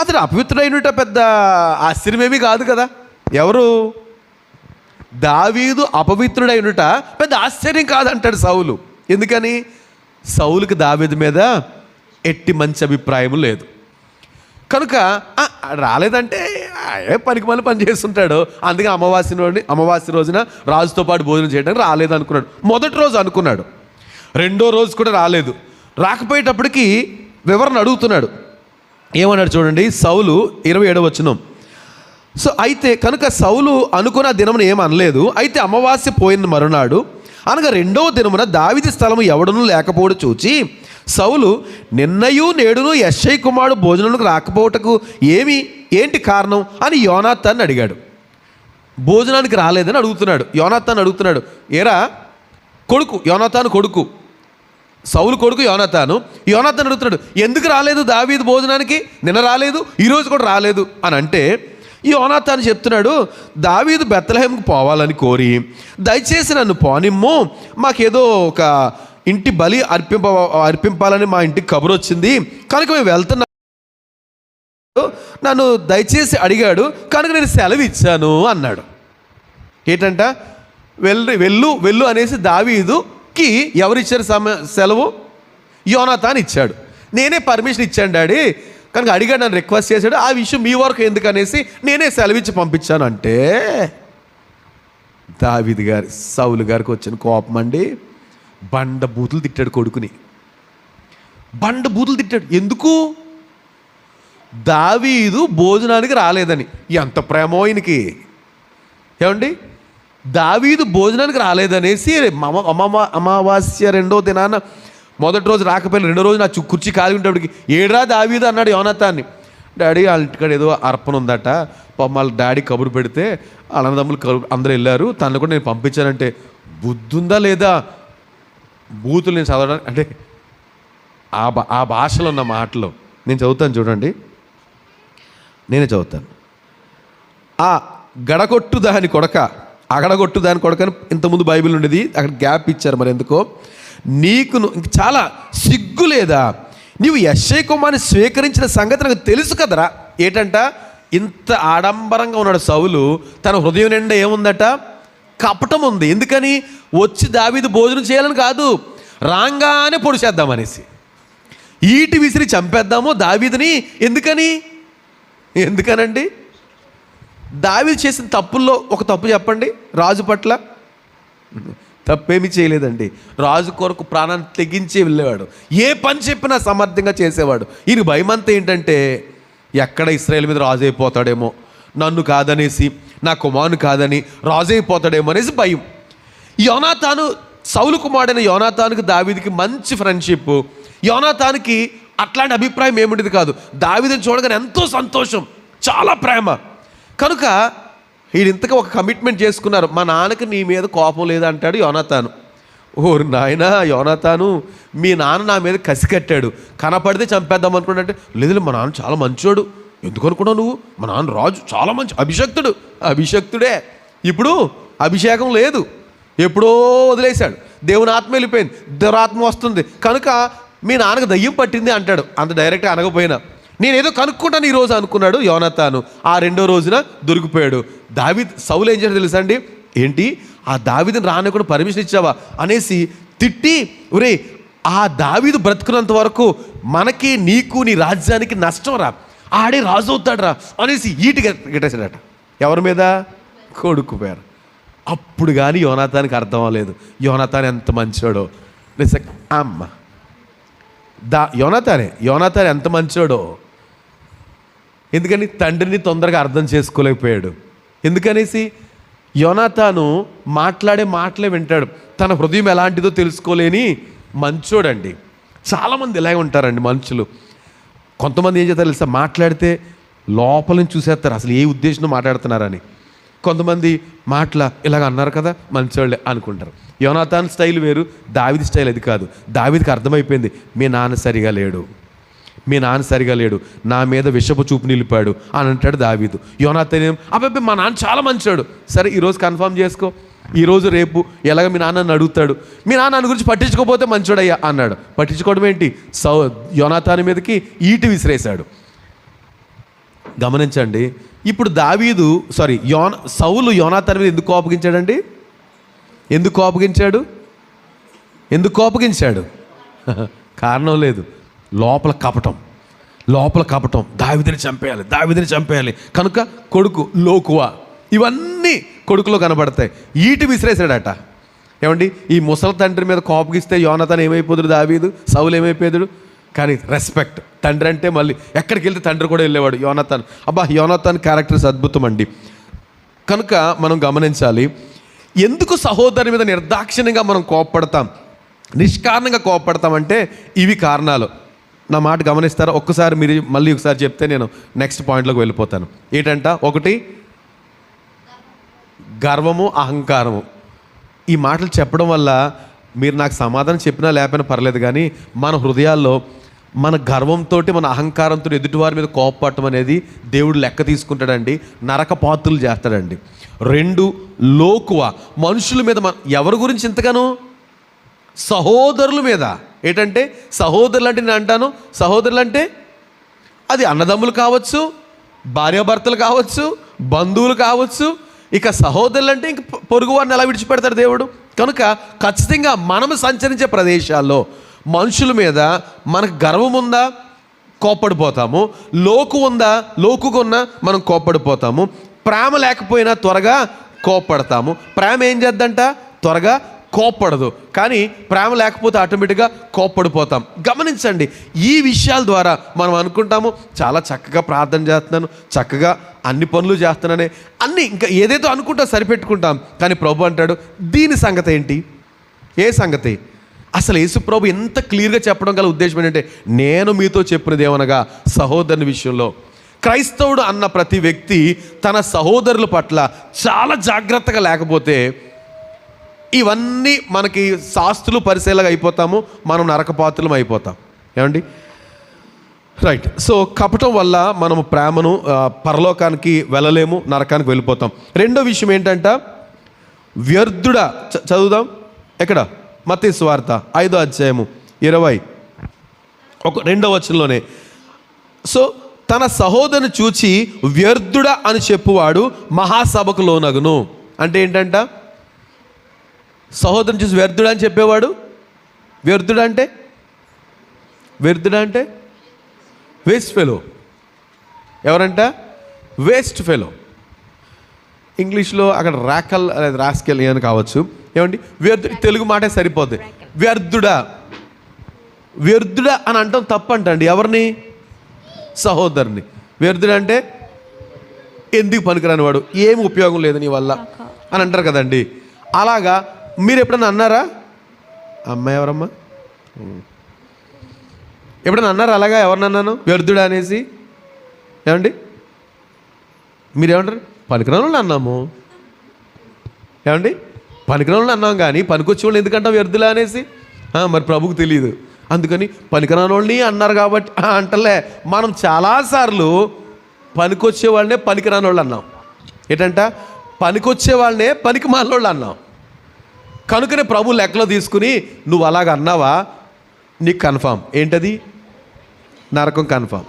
అతను అపవిత్రుడైనట పెద్ద ఆశ్చర్యమేమీ కాదు కదా. ఎవరు? దావీదు అపవిత్రుడైనట పెద్ద ఆశ్చర్యం కాదంటాడు సౌలు. ఎందుకని? సౌలుకి దావీదు మీద ఎట్టి మంచి అభిప్రాయం లేదు కనుక రాలేదంటే పనికి మళ్ళీ పని చేస్తుంటాడు. అందుకే అమావాస్య రోజున రాజుతో పాటు భోజనం చేయడానికి రాలేదు అనుకున్నాడు. మొదటి రోజు అనుకున్నాడు, రెండో రోజు కూడా రాలేదు. రాకపోయేటప్పటికి వివరణ అడుగుతున్నాడు. ఏమన్నాడు చూడండి, సౌలు 27వ వచనం. సో అయితే కనుక సౌలు అనుకున్న దినమున ఏమనలేదు. అయితే అమావాస్య పోయిన మరునాడు అనగా రెండవ దినమున దావీదు స్థలము ఎవడనూ లేకపోవడం చూచి సౌలు, నిన్నయు నేడును యెష్షయి కుమారుడు భోజనానికి రాకపోవటకు ఏంటి కారణం అని యోనాతాన్ని అడిగాడు. భోజనానికి రాలేదని అడుగుతున్నాడు. యోనాతాన్ని అడుగుతున్నాడు, ఏరా కొడుకు, యోనాతాను కొడుకు, సౌలు కొడుకు యోనాతాను అడుగుతున్నాడు, ఎందుకు రాలేదు దావీదు భోజనానికి? నిన్న రాలేదు, ఈరోజు కూడా రాలేదు అని అంటే, యోనాతాను చెప్తున్నాడు, దావీదు బెత్లెహేముకు పోవాలని కోరి దయచేసి నన్ను పోనిమ్ము, మాకేదో ఒక ఇంటి బలి అర్పింపాలని మా ఇంటికి కబురు వచ్చింది కనుక మేము వెళ్తున్నా, నన్ను దయచేసి అడిగాడు కనుక నేను సెలవు ఇచ్చాను అన్నాడు. ఏంటంట? వెళ్ళు అనేసి దావీదుకి ఎవరిచ్చారు సెలవు? యోనాతాను ఇచ్చాడు. నేనే పర్మిషన్ ఇచ్చాను డాడీ, కనుక అడిగాడు, నన్ను రిక్వెస్ట్ చేశాడు, ఆ విషయం మీ వరకు ఎందుకనేసి నేనే సెలవిచ్చి పంపించాను అంటే, దావీదు గారి సౌలు గారికి వచ్చిన కోపం అండి, బండ బూతులు తిట్టాడు కొడుకుని. బండ బూతులు తిట్టాడు. ఎందుకు? దావీదు భోజనానికి రాలేదని. ఎంత ప్రేమో ఈయనకి. ఏమండి, దావీదు భోజనానికి రాలేదనేసి అమావాస్య రెండో దినాన మొదటి రోజు రాకపోయినా రెండో రోజు నా కుర్చీ ఖాళీ ఉండేప్పటికి, ఏడ్రా దావీదు అన్నాడు యోనాతాన్ని. డాడీ వాళ్ళ ఇంటికాడ ఏదో అర్పణ ఉందట, వాళ్ళ డాడీ కబురు పెడితే వాళ్ళ అన్నదమ్ములు అందరూ వెళ్ళారు, తనను కూడా నేను పంపించానంటే, బుద్ధుందా లేదా? బూతులు నేను చదవడానికి అంటే ఆ భాషలో ఉన్న మాటలు నేను చదువుతాను చూడండి, నేనే చదువుతాను. ఆ గడగొట్టు దాని కొడక, అగడగొట్టు దాని కొడకని ఇంతకుముందు బైబిల్ ఉండేది, అక్కడ గ్యాప్ ఇచ్చారు మరి ఎందుకో. నీకు చాలా సిగ్గు లేదా? నీవు యెష్షయి కుమారుని స్వీకరించిన సంగతి నాకు తెలుసు కదరా. ఏంటంట? ఇంత ఆడంబరంగా ఉన్నాడు సౌలు, తన హృదయం నిండా ఏముందట? కపటం ఉంది. ఎందుకని? వచ్చి దావీదు భోజనం చేయాలని కాదు, రాగానే పొడిచేద్దామనేసి, ఈటి విసిరి చంపేద్దాము దావీదుని. ఎందుకనండి? దావీదు చేసిన తప్పుల్లో ఒక తప్పు చెప్పండి రాజు పట్ల. తప్పేమీ చేయలేదండి. రాజు కొరకు ప్రాణాన్ని తెగించి వెళ్ళేవాడు, ఏ పని చెప్పినా సమర్థంగా చేసేవాడు. ఈయన భయమంతా ఏంటంటే, ఎక్కడ ఇశ్రాయేలు మీద రాజు అయిపోతాడేమో, నన్ను కాదనేసి, నా కుమారుని కాదని రాజు అయిపోతాడేమో అనేసి భయం. యోనాతాను, సౌలు కుమారుడైన యోనాతానుకి దావీదుకి మంచి ఫ్రెండ్షిప్. యోనాతానుకి అట్లాంటి అభిప్రాయం ఏముండేది కాదు. దావీదుని చూడగానే ఎంతో సంతోషం, చాలా ప్రేమ. కనుక వీడింతగా ఒక కమిట్మెంట్ చేసుకున్నారు, మా నాన్నకి నీ మీద కోపం లేదంటాడు యోనాతాను. ఓరు నాయన యోనాతాను, మీ నాన్న నా మీద కసి కట్టాడు, కనపడితే చంపేద్దాం అనుకున్నట్టే. లేదు, మా నాన్న చాలా మంచోడు. ఎందుకు అనుకున్నావు నువ్వు? మా నాన్న రాజు చాలా మంచి అభిషక్తుడే. ఇప్పుడు అభిషేకం లేదు, ఎప్పుడో వదిలేశాడు. దేవుని ఆత్మ వెళ్ళిపోయింది, దురాత్మ వస్తుంది కనుక మీ నాన్నకు దయ్యం పట్టింది అంటాడు. అంత డైరెక్ట్గా అనకపోయినా, నేనేదో కనుక్కుంటాను ఈరోజు అనుకున్నాడు యోనాతాను. ఆ రెండో రోజున దొరికిపోయాడు. దావీదు సౌలు ఏం చేశాడు తెలుసా అండి? ఏంటి ఆ దావీదుని రానికుండా పర్మిషన్ ఇచ్చావా అనేసి తిట్టి, ఒరే ఆ దావీదు బ్రతుకున్నంత వరకు మనకి నీకు నీ రాజ్యానికి నష్టం రా, ఆడే రాజు అవుతాడు రా అనేసి ఈటి గెట్టేశాడట. ఎవరి మీద? కొడుకు పేరు. అప్పుడు కానీ యోనాతానికి అర్థం అవ్వలేదు యోనాతాన్ ఎంత మంచోడో. అమ్మ యోనాతాన్ ఎంత మంచోడో. ఎందుకని? తండ్రిని తొందరగా అర్థం చేసుకోలేకపోయాడు. ఎందుకనేసి యోనాతాను మాట్లాడే మాటలే వింటాడు. తన హృదయం ఎలాంటిదో తెలుసుకోలేని మంచోడండి. చాలామంది ఇలాగే ఉంటారండి మనుషులు. కొంతమంది ఏం చేస్తారు తెలుసా? మాట్లాడితే లోపల నుంచి చూసేస్తారు అసలు ఏ ఉద్దేశంతో మాట్లాడుతున్నారని. కొంతమంది మాటల ఇలాగ అన్నారు కదా మంచోళ్ళే అనుకుంటారు. యోనాతాన్ స్టైల్ వేరు, దావీదు స్టైల్ అది కాదు. దావీదుకి అర్థమైపోయింది, మీ నాన్న సరిగా లేడు, నా మీద విషపు చూపు నిలిపాడు అని అంటాడు దావీదు. యోనాతాన్ ఏం, అబ్బాయి మా నాన్న చాలా మంచోడు. సరే ఈరోజు కన్ఫర్మ్ చేసుకో, ఈరోజు రేపు ఎలాగ మీ నాన్నని అడుగుతాడు, మీ నాన్న గురించి పట్టించుకోకపోతే మంచోడయ్యా అన్నాడు. పట్టించుకోవడం ఏంటి? యోనాతాన్ మీదకి ఈటి విసిరేశాడు. గమనించండి. ఇప్పుడు సౌలు యోనాతాన్ మీద ఎందుకు కోపగించాడు? కారణం లేదు, లోపల కపటం. దావీదుని చంపేయాలి కనుక కొడుకు లోకువ, ఇవన్నీ కొడుకులో కనబడతాయి. ఈటి విసిరేసాడట. ఏమండి, ఈ ముసలి తండ్రి మీద కోపగిస్తే యోనాతాన్ ఏమైపోదుడు? దావీదు సౌలు ఏమైపోయాడు? కానీ రెస్పెక్ట్, తండ్రి అంటే మళ్ళీ ఎక్కడికి వెళ్తే తండ్రి కూడా వెళ్ళేవాడు. యోనాతాన్ క్యారెక్టర్స్ అద్భుతం అండి. కనుక మనం గమనించాలి, ఎందుకు సహోదరుని మీద నిర్దాక్షిణ్యంగా మనం కోపపడతాం, నిష్కారణంగా కోపపడతామంటే ఇవి కారణాలు. నా మాట గమనిస్తారా? ఒక్కసారి మీరు మళ్ళీ ఒకసారి చెప్తే నేను నెక్స్ట్ పాయింట్లోకి వెళ్ళిపోతాను. ఏంటంట? ఒకటి గర్వము, అహంకారము. ఈ మాటలు చెప్పడం వల్ల మీరు నాకు సమాధానం చెప్పినా లేకపోయినా పర్లేదు, కానీ మన హృదయాల్లో మన గర్వంతో, మన అహంకారంతో ఎదుటివారి మీద కోపపడటం అనేది దేవుడు లెక్క తీసుకుంటాడండి, నరక పాత్రలు చేస్తాడండి. 2 లోకువ, మనుషుల మీద. ఎవరి గురించి ఇంతగానో? సహోదరుల మీద. ఏంటంటే సహోదరులు అంటే నేను అంటాను, సహోదరులు అంటే అది అన్నదమ్ములు కావచ్చు, భార్యాభర్తలు కావచ్చు, బంధువులు కావచ్చు. ఇక సహోదరులు అంటే ఇంక పొరుగు వారిని ఎలా విడిచిపెడతాడు దేవుడు? కనుక ఖచ్చితంగా మనము సంచరించే ప్రదేశాల్లో మనుషుల మీద మనకు గర్వం ఉందా, కోప్పడిపోతాము. లోకుగా ఉన్నా మనం కోప్పడిపోతాము. ప్రేమ లేకపోయినా త్వరగా కోప్పడతాము. ప్రేమ ఏం చేద్దంట? త్వరగా కోప్పడదు. కానీ ప్రేమ లేకపోతే ఆటోమేటిక్గా కోప్పడిపోతాం. గమనించండి, ఈ విషయాల ద్వారా మనం అనుకుంటాము చాలా చక్కగా ప్రార్థన చేస్తున్నాను, చక్కగా అన్ని పనులు చేస్తున్నానే, అన్నీ ఇంకా ఏదేదో అనుకుంటా సరిపెట్టుకుంటాం. కానీ ప్రభు అంటాడు, దీని సంగతి ఏంటి? ఏ సంగతి? అసలు యేసు ప్రభు ఎంత క్లియర్గా చెప్పడం గల ఉద్దేశం ఏంటంటే, నేను మీతో చెప్పినది ఏమనగా సహోదరుని విషయంలో. క్రైస్తవుడు అన్న ప్రతి వ్యక్తి తన సహోదరుల పట్ల చాలా జాగ్రత్తగా లేకపోతే ఇవన్నీ మనకి శాస్త్రులు పరిశీలగా అయిపోతాము, మనం నరకపాత్రులం అయిపోతాం. ఏమండి? రైట్. సో కపటం వల్ల మనము ప్రేమను పరలోకానికి వెళ్ళలేము, నరకానికి వెళ్ళిపోతాం. రెండో విషయం ఏంటంట? వ్యర్థుడా. చదువుదాం. ఎక్కడ? మత్తయి సువార్త 5వ అధ్యాయము 22వ వచనంలోనే. సో తన సహోదరుని చూచి వ్యర్థుడా అని చెప్పువాడు మహాసభకు లోనగును. అంటే ఏంటంట? సహోదరుని చూసి వ్యర్థుడా అని చెప్పేవాడు. వ్యర్థుడా అంటే వేస్ట్ ఫెలో. ఎవరంట? Waste fellow. ఇంగ్లీష్లో అక్కడ రాస్కెల్ అని కావచ్చు. ఏమండి? తెలుగు మాటే సరిపోద్ది. వ్యర్థుడా అని అంటాం తప్పంటండి. ఎవరిని? సహోదరుని. వ్యర్థుడు అంటే ఎందుకు పనికిరాని వాడు, ఏమి ఉపయోగం లేదు నీ వల్ల అని అంటారు కదండి. అలాగా మీరు ఎప్పుడన్నా అన్నారా? అమ్మాయి ఎవరమ్మా? ఎప్పుడన్నా అన్నారా అలాగా? ఎవరినన్నాను వ్యర్థుడా అనేసి? ఏమండి? మీరేమంటారు? పనికిరాని వాళ్ళు అన్నాము. ఏమండి? పనికిరాని వాళ్ళు అన్నాం, కానీ పనికొచ్చే వాళ్ళు ఎందుకంటాం వ్యర్థులా అనేసి? మరి ప్రభుకు తెలియదు, అందుకని పనికిరాని వాళ్ళని అన్నారు కాబట్టి అంటలే. మనం చాలాసార్లు పనికొచ్చే వాళ్ళనే పనికిరాని వాళ్ళు అన్నాం. ఏంటంట? పనికొచ్చే వాళ్ళనే పనికి మాలినోళ్ళు అన్నాం. కనుకనే ప్రభు లెక్కలో తీసుకుని నువ్వు అలాగ అన్నావా, నీకు కన్ఫామ్. ఏంటది? నరకం కన్ఫామ్.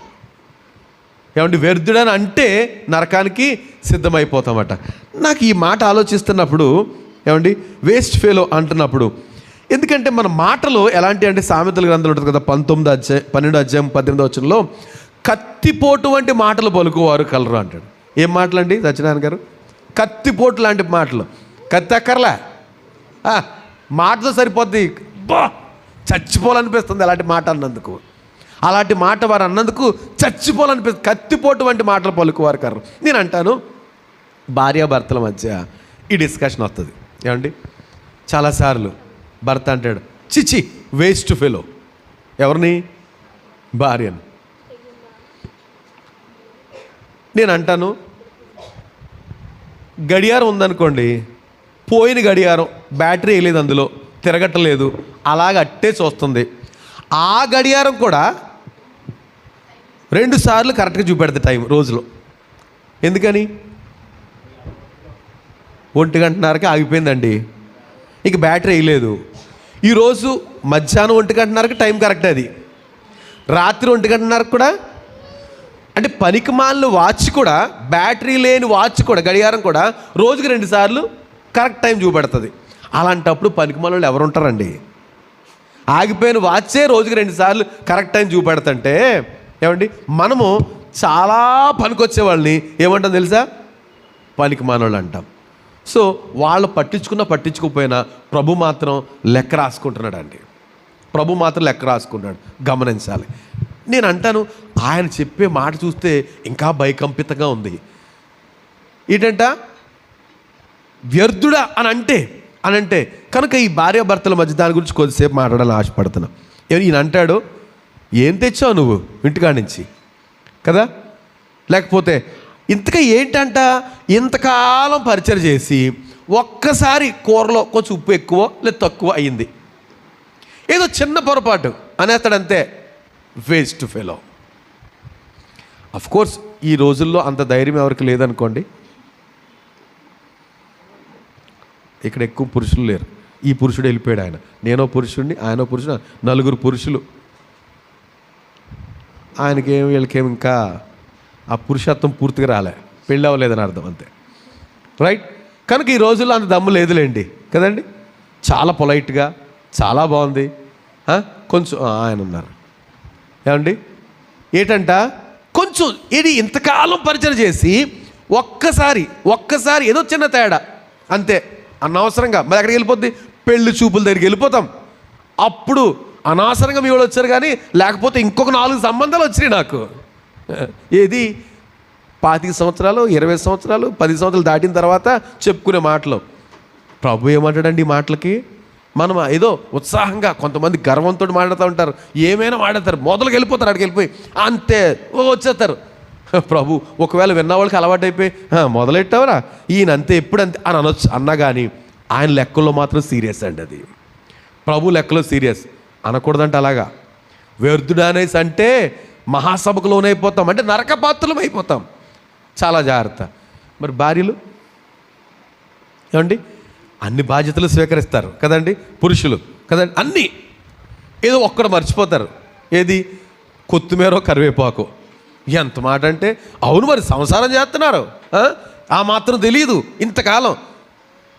ఏమంటే వ్యర్థుడని అంటే నరకానికి సిద్ధమైపోతామట. నాకు ఈ మాట ఆలోచిస్తున్నప్పుడు ఏమండి వేస్ట్ ఫెలో అంటున్నప్పుడు, ఎందుకంటే మన మాటలు ఎలాంటి అంటే సామెతల గ్రంథంలో ఉంటుంది కదా 12 అధ్యాయం 18 వచనంలో, కత్తిపోటు వంటి మాటలు పలుకువారు కలరు అంటాడు. ఏం మాటలు అండి సత్యనారాయణ గారు? కత్తిపోటు లాంటి మాటలు. కత్తి అక్కర్లే, మాటతో సరిపోద్ది. బా చచ్చిపోవాలనిపిస్తుంది అలాంటి మాట అన్నందుకు. అలాంటి మాట వారు అన్నందుకు చచ్చిపోవాలనిపిస్తుంది. కత్తిపోటు వంటి మాటలు పలుకువారు కలరు. నేను అంటాను, భార్యాభర్తల మధ్య ఈ డిస్కషన్ వస్తుంది. ఏమండి చాలాసార్లు భర్త అంటాడు, చిచి వేస్ట్ ఫెలో. ఎవరిని? భార్యను. నేను అంటాను, గడియారం ఉందనుకోండి, పోయిన గడియారం, బ్యాటరీ వేయలేదు, అందులో తిరగట్టలేదు, అలాగ అట్టే చూస్తుంది. ఆ గడియారం కూడా 2 సార్లు కరెక్ట్గా చూపెడుతుంది టైం రోజులో. ఎందుకని? 1:30కి ఆగిపోయిందండి, ఇక బ్యాటరీ వేయలేదు. ఈరోజు మధ్యాహ్నం 1:30కి టైం కరెక్ట్, అది రాత్రి 1:30కి కూడా. అంటే పనికిమాలిన వాచ్ కూడా, బ్యాటరీ లేని వాచ్ కూడా, గడియారం కూడా రోజుకి 2 సార్లు కరెక్ట్ టైం చూపెడుతుంది. అలాంటప్పుడు పనికిమాల వాళ్ళు ఎవరు ఉంటారండి? ఆగిపోయిన వాచే రోజుకి 2 సార్లు కరెక్ట్ టైం చూపెడుతుంటే ఏమండి మనము చాలా పనికొచ్చే వాళ్ళని ఏమంటాం తెలుసా? పనికిమాల అంటాం. సో వాళ్ళు పట్టించుకోకపోయినా ప్రభు మాత్రం లెక్క రాసుకుంటున్నాడు అండి. ప్రభు మాత్రం లెక్క రాసుకుంటున్నాడు, గమనించాలి. నేను అంటాను, ఆయన చెప్పే మాట చూస్తే ఇంకా భయకంపితంగా ఉంది. ఏంటంట? వ్యర్థుడా అని అంటే కనుక ఈ భార్యాభర్తల మధ్య దాని గురించి కొద్దిసేపు మాట్లాడాలని ఆశపడుతున్నా. ఈయన అంటాడు, ఏం తెచ్చావు నువ్వు ఇంటికాడి నుంచి కదా? లేకపోతే ఇంతగా ఏంటంట, ఇంతకాలం పరిచయం చేసి ఒక్కసారి కూరలో కొంచెం ఉప్పు ఎక్కువ లేదా తక్కువ అయ్యింది, ఏదో చిన్న పొరపాటు అనేస్తాడంతే. Waste fellow. అఫ్కోర్స్ ఈ రోజుల్లో అంత ధైర్యం ఎవరికి లేదనుకోండి. ఇక్కడ ఎక్కువ పురుషులు లేరు. ఈ పురుషుడు వెళ్ళిపోయాడు, ఆయన, నేనో పురుషుడిని, ఆయనో పురుషుడు, 4 పురుషులు. ఆయనకేం వీళ్ళకేం ఇంకా ఆ పురుషత్వం పూర్తిగా రాలే, పెళ్ళి అవ్వలేదని అర్థం, అంతే. రైట్? కనుక ఈ రోజుల్లో అంత దమ్ము లేదులేండి కదండి. చాలా పొలైట్గా, చాలా బాగుంది. కొంచెం ఆయన ఉన్నారు ఏమండి, ఏంటంట కొంచెం ఇది ఇంతకాలం పరిచయం చేసి ఒక్కసారి ఏదో చిన్న తేడా అంతే, అనవసరంగా మరి ఎక్కడికి వెళ్ళిపోద్ది? పెళ్లి చూపుల దగ్గరికి వెళ్ళిపోతాం. అప్పుడు అనవసరంగా మీ వాళ్ళు వచ్చారు, కానీ లేకపోతే ఇంకొక 4 సంబంధాలు వచ్చినాయి నాకు. ఏది 25 సంవత్సరాలు, 20 సంవత్సరాలు, 10 సంవత్సరాలు దాటిన తర్వాత చెప్పుకునే మాటలు. ప్రభు ఏమంటాడండి ఈ మాటలకి? మనం ఏదో ఉత్సాహంగా, కొంతమంది గర్వంతో మాట్లాడుతూ ఉంటారు, ఏమైనా మాట్లాడతారు, మొదలుకి వెళ్ళిపోతారు, అక్కడికి వెళ్ళిపోయి అంతే వచ్చేస్తారు. ప్రభు ఒకవేళ విన్న వాళ్ళకి అలవాటు అయిపోయి మొదలెట్టావరా ఈయన అంతే ఎప్పుడంతే అని అనొచ్చు, అన్నా కానీ ఆయన లెక్కల్లో మాత్రం సీరియస్ అండి. అది ప్రభు లెక్కలో సీరియస్ అనకూడదంటే అలాగా. వ్యర్థుడు అనేసి అంటే మహాసభకు లోనైపోతాం, అంటే నరకపాత్రలం అయిపోతాం. చాలా జాగ్రత్త. మరి భార్యలు ఏమండి అన్ని బాధ్యతలు స్వీకరిస్తారు కదండి, పురుషులు కదండి, అన్నీ. ఏదో ఒక్కడు మర్చిపోతారు, ఏది? కొత్తిమీర కరివేపాకు. ఎంత మాట అంటే, అవును మరి సంసారం చేస్తున్నారు, ఆ మాత్రం తెలియదు ఇంతకాలం.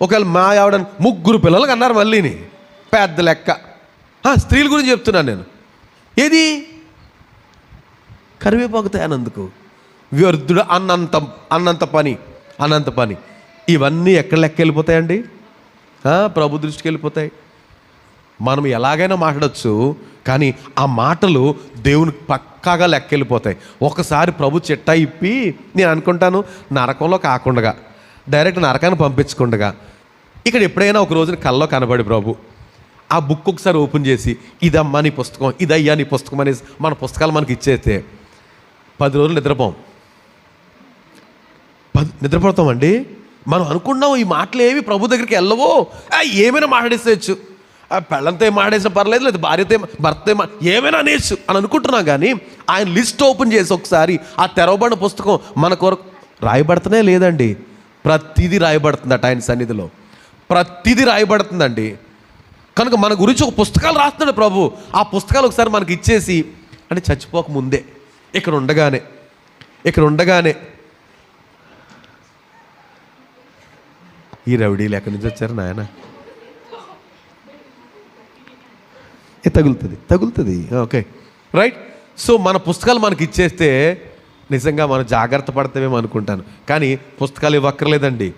ఒకవేళ మా ఆవిడ 3 పిల్లలకు అన్నారు, మళ్ళీని పెద్ద లెక్క. స్త్రీల గురించి చెప్తున్నాను నేను. ఏది? కరివేపాకు తేనందుకు వ్యర్థుడు అన్నంత పని. ఇవన్నీ ఎక్కడ లెక్క వెళ్ళిపోతాయండి? ప్రభు దృష్టికి వెళ్ళిపోతాయి. మనం ఎలాగైనా మాట్లాడచ్చు, కానీ ఆ మాటలు దేవునికి పక్కాగా లెక్క వెళ్ళిపోతాయి. ఒకసారి ప్రభు చిట్టా ఇప్పి, నేను అనుకుంటాను నరకంలో కాకుండా డైరెక్ట్ నరకాన్ని పంపించకుండా ఇక్కడ ఎప్పుడైనా ఒక రోజున కల్లో కనబడి ప్రభు ఆ బుక్ ఒకసారి ఓపెన్ చేసి, ఇదమ్మా నీ పుస్తకం, ఇదయ్యా నీ పుస్తకం అనేసి మన పుస్తకాలు మనకి ఇచ్చేస్తే 10 రోజులు నిద్రపోతామండి. మనం అనుకున్నాం ఈ మాటలు ఏవి ప్రభు దగ్గరికి వెళ్ళవో, ఏమైనా మాట్లాడేసేయచ్చు, పెళ్ళంతో ఏం మాట్లాడేసినా పర్లేదు, లేదా భార్యతో భర్త ఏమైనా అనేచ్చు అని అనుకుంటున్నాం. కానీ ఆయన లిస్ట్ ఓపెన్ చేసి ఒకసారి ఆ తెరవబడిన పుస్తకం మన కొరకు రాయబడుతూనే లేదండి. ప్రతిదీ రాయబడుతుందట ఆయన సన్నిధిలో, ప్రతిదీ రాయబడుతుందండి. కనుక మన గురించి ఒక పుస్తకాలు రాస్తున్నాడు ప్రభు. ఆ పుస్తకాలు ఒకసారి మనకి ఇచ్చేసి, అంటే చచ్చిపోక ముందే ఇక్కడ ఉండగానే ఇక్కడ ఉండగానే ఈ రౌడీలు ఎక్కడి నుంచి వచ్చారు నాయన, తగులుతుంది. Okay, right. సో మన పుస్తకాలు మనకి ఇచ్చేస్తే నిజంగా మనం జాగ్రత్త పడతామేమో అనుకుంటాను, కానీ పుస్తకాలు ఇవ్వక్కర్లేదండి.